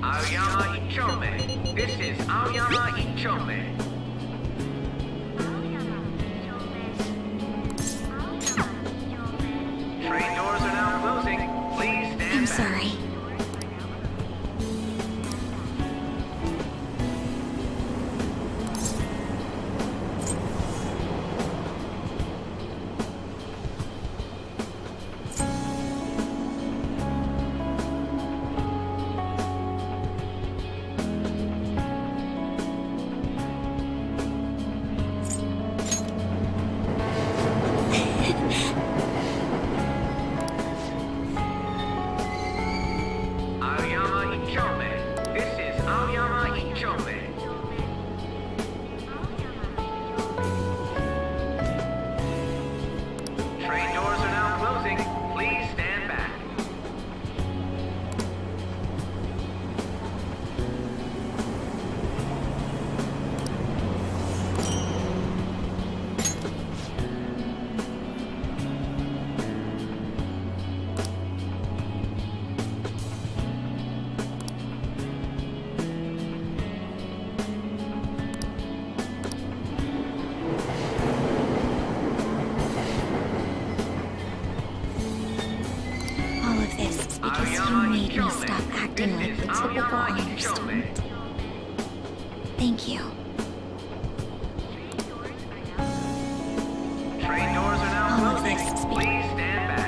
Aoyama Ichome. This is Aoyama Ichome. Train doors are now closing. Please stand I'm back. sorry. Aoyama Ichome. Train doors are now closing. Please stand back. All of this is because you made me stop acting like the typical honor student. Thank you. Train doors are now All of closing. this is Please stand back.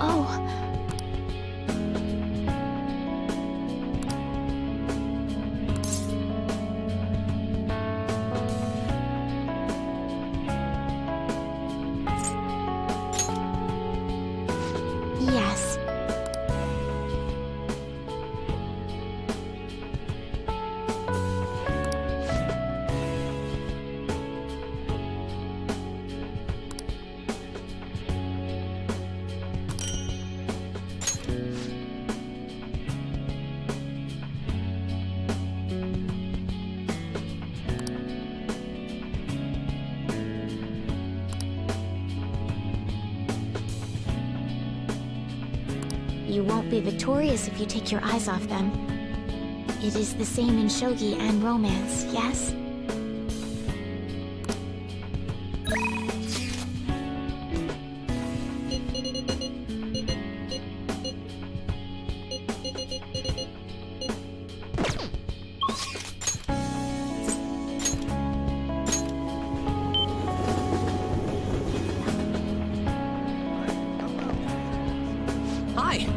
Oh. Yes. You won't be victorious if you take your eyes off them. It is the same in shogi and romance, yes? Hi.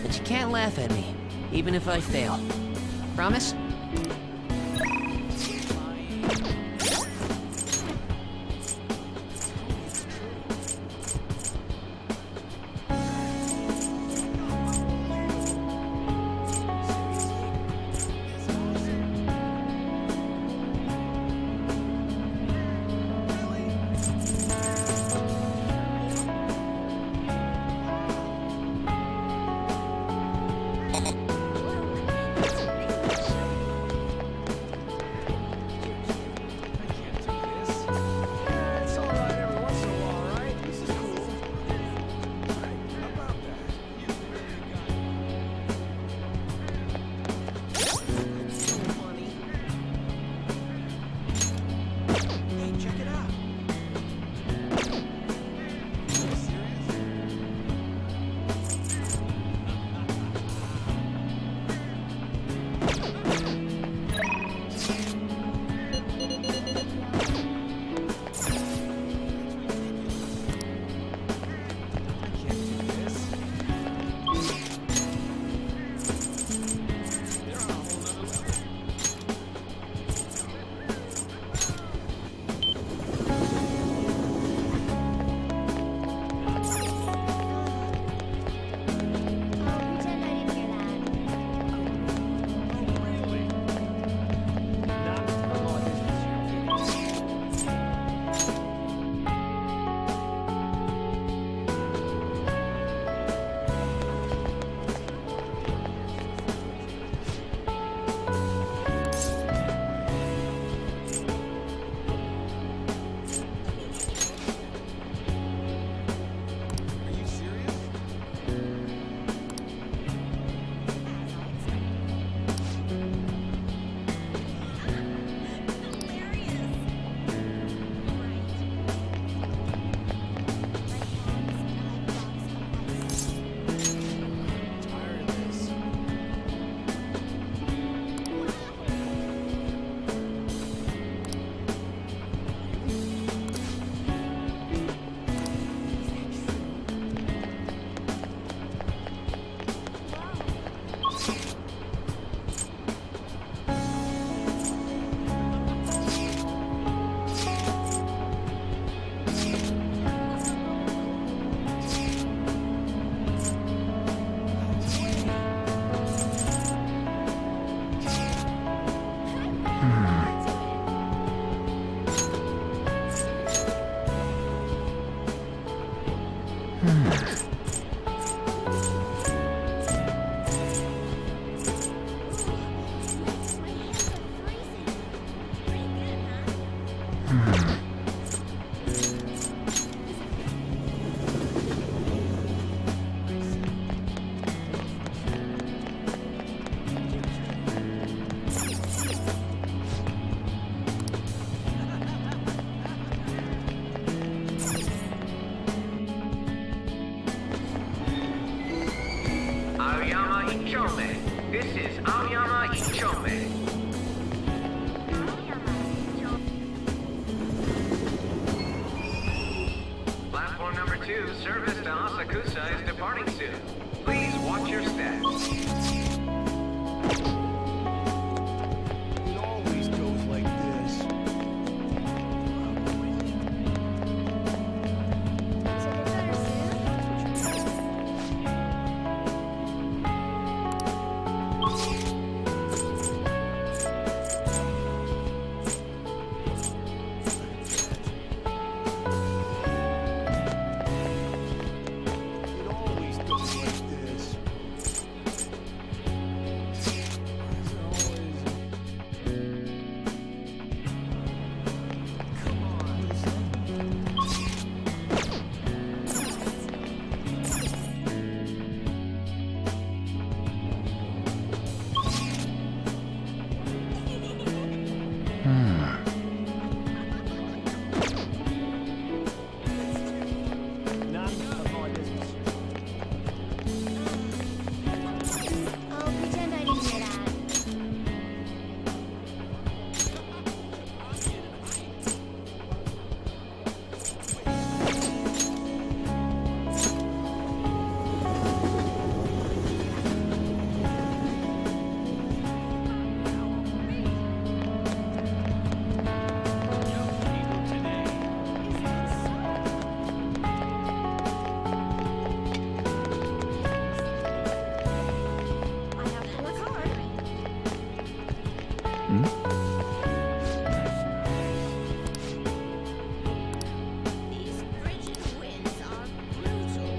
But you can't laugh at me, even if I fail. Promise? Aoyama Ichome. This is Aoyama Ichome. Platform number 2, service to Asakusa is departing soon. Please watch your steps. It always goes like this. It always goes like this. None of my business. I'll pretend I didn't hear that. These frigid winds are brutal.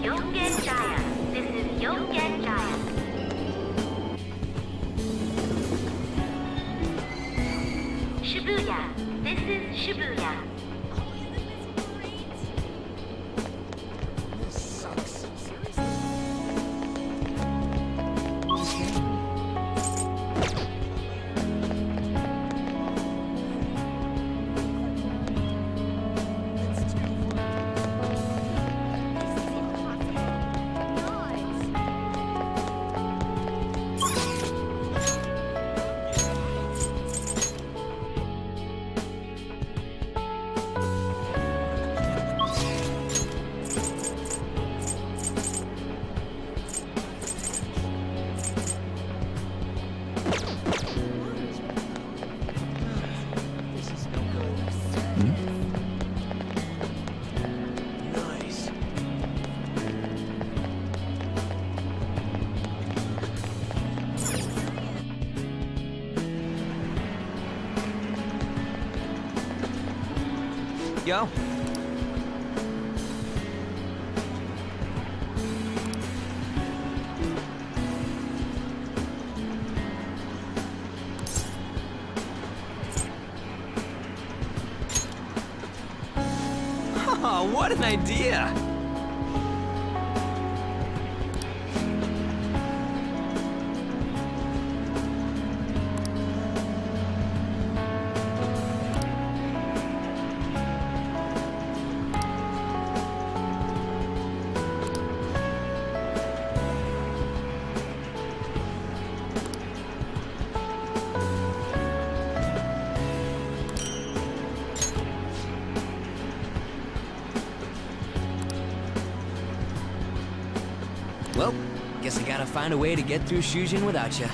Yongen Giant. This is Yongen Giant. Shibuya. This is Shibuya. This sucks. This is no good. Nice. Yo. Oh, what an idea! Well, guess I gotta find a way to get through Shujin without you.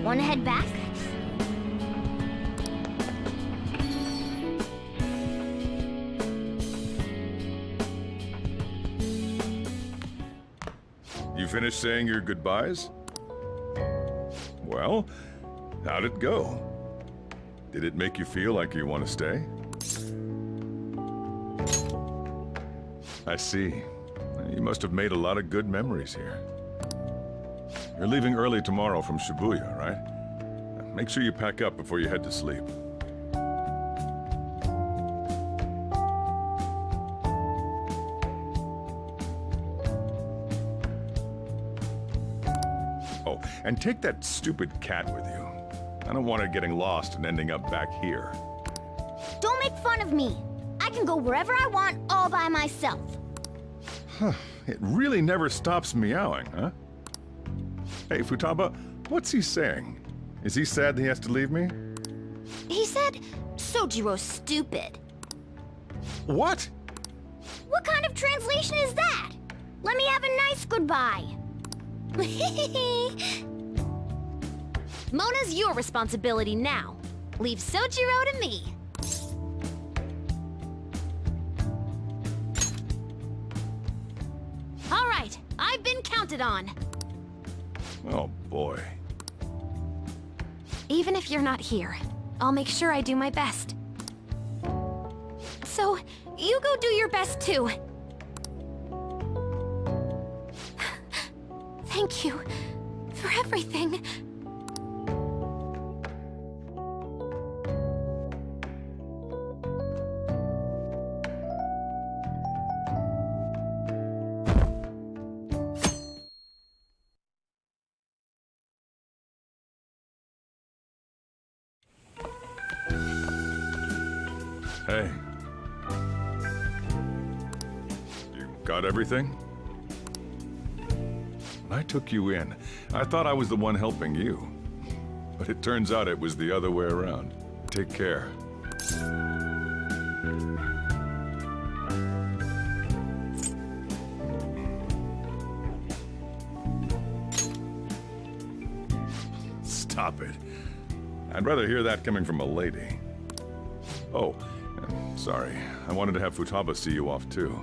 Wanna head back? You finished saying your goodbyes? Well, how'd it go? Did it make you feel like you want to stay? I see. You must have made a lot of good memories here. You're leaving early tomorrow from Shibuya, right? Make sure you pack up before you head to sleep. Oh, and take that stupid cat with you. I don't want it getting lost and ending up back here. Don't make fun of me. I can go wherever I want all by myself. Huh, it really never stops meowing, huh? Hey, Futaba, what's he saying? Is he sad that he has to leave me? He said, Sojiro's stupid. What? What kind of translation is that? Let me have a nice goodbye. Mona's your responsibility now. Leave Sojiro to me. All right, I've been counted on. Oh, boy. Even if you're not here, I'll make sure I do my best. So, you go do your best too. Thank you for everything. Hey. You got everything? When I took you in, I thought I was the one helping you. But it turns out it was the other way around. Take care. Stop it. I'd rather hear that coming from a lady. Oh, sorry. I wanted to have Futaba see you off too.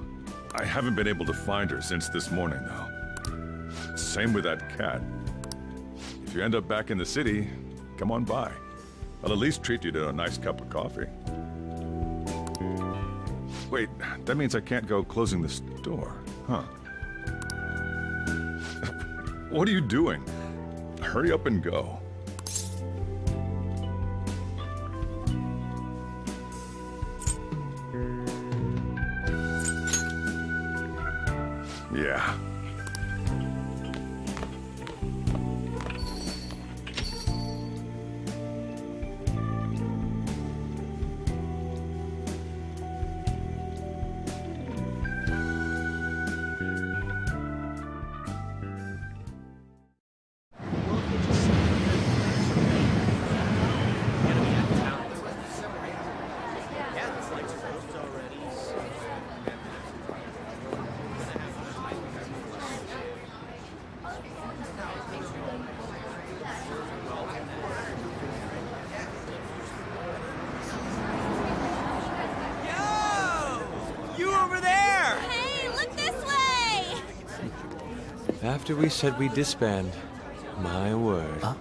I haven't been able to find her since this morning, though. Same with that cat. If you end up back in the city, come on by. I'll at least treat you to a nice cup of coffee. Wait, that means I can't go closing the store, huh? What are you doing? Hurry up and go. Yeah. After we said we'd disband, my word. Huh?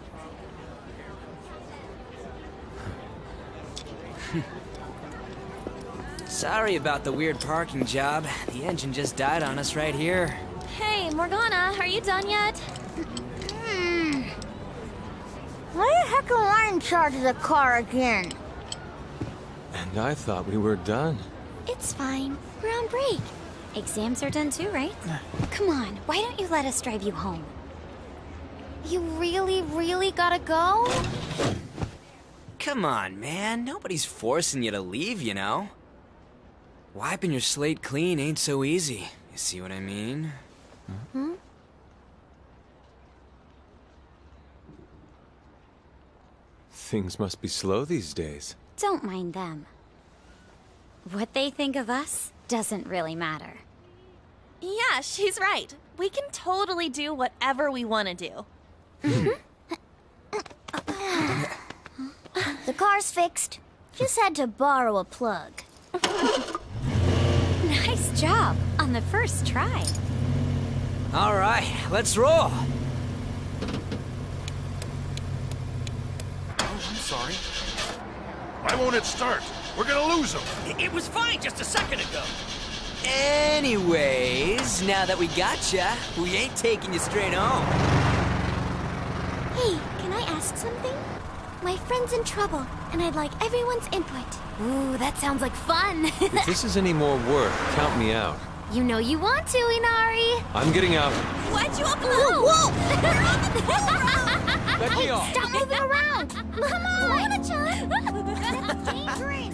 Sorry about the weird parking job. The engine just died on us right here. Hey, Morgana, are you done yet? Why the heck am I in charge of the car again? And I thought we were done. It's fine. We're on break. Exams are done too, right? Come on, why don't you let us drive you home? You really gotta go? Come on, man. Nobody's forcing you to leave, you know? Wiping your slate clean ain't so easy. You see what I mean? Hmm? Things must be slow these days. Don't mind them. What they think of us doesn't really matter. Yeah, she's right. We can totally do whatever we want to do. The car's fixed. Just had to borrow a plug. Nice job on the first try. All right, let's roll. Oh, I'm sorry. Why won't it start? We're gonna lose him. It was fine just a second ago. Anyways, now that we gotcha, we ain't taking you straight home. Hey, can I ask something? My friend's in trouble, and I'd like everyone's input. Ooh, that sounds like fun. If this is any more work, count me out. You know you want to, Inari. I'm getting out. Why'd you open the whoa! Let me off. Stop moving around! Come on! That's dangerous!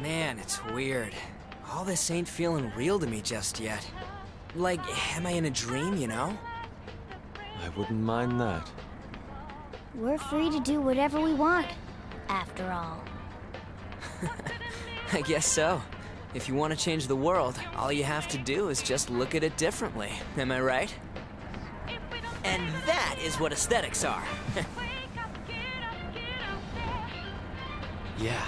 Man, it's weird. All this ain't feeling real to me just yet. Like, am I in a dream, you know? I wouldn't mind that. We're free to do whatever we want, after all. I guess so. If you want to change the world, all you have to do is just look at it differently. Am I right? And that is what aesthetics are. Yeah.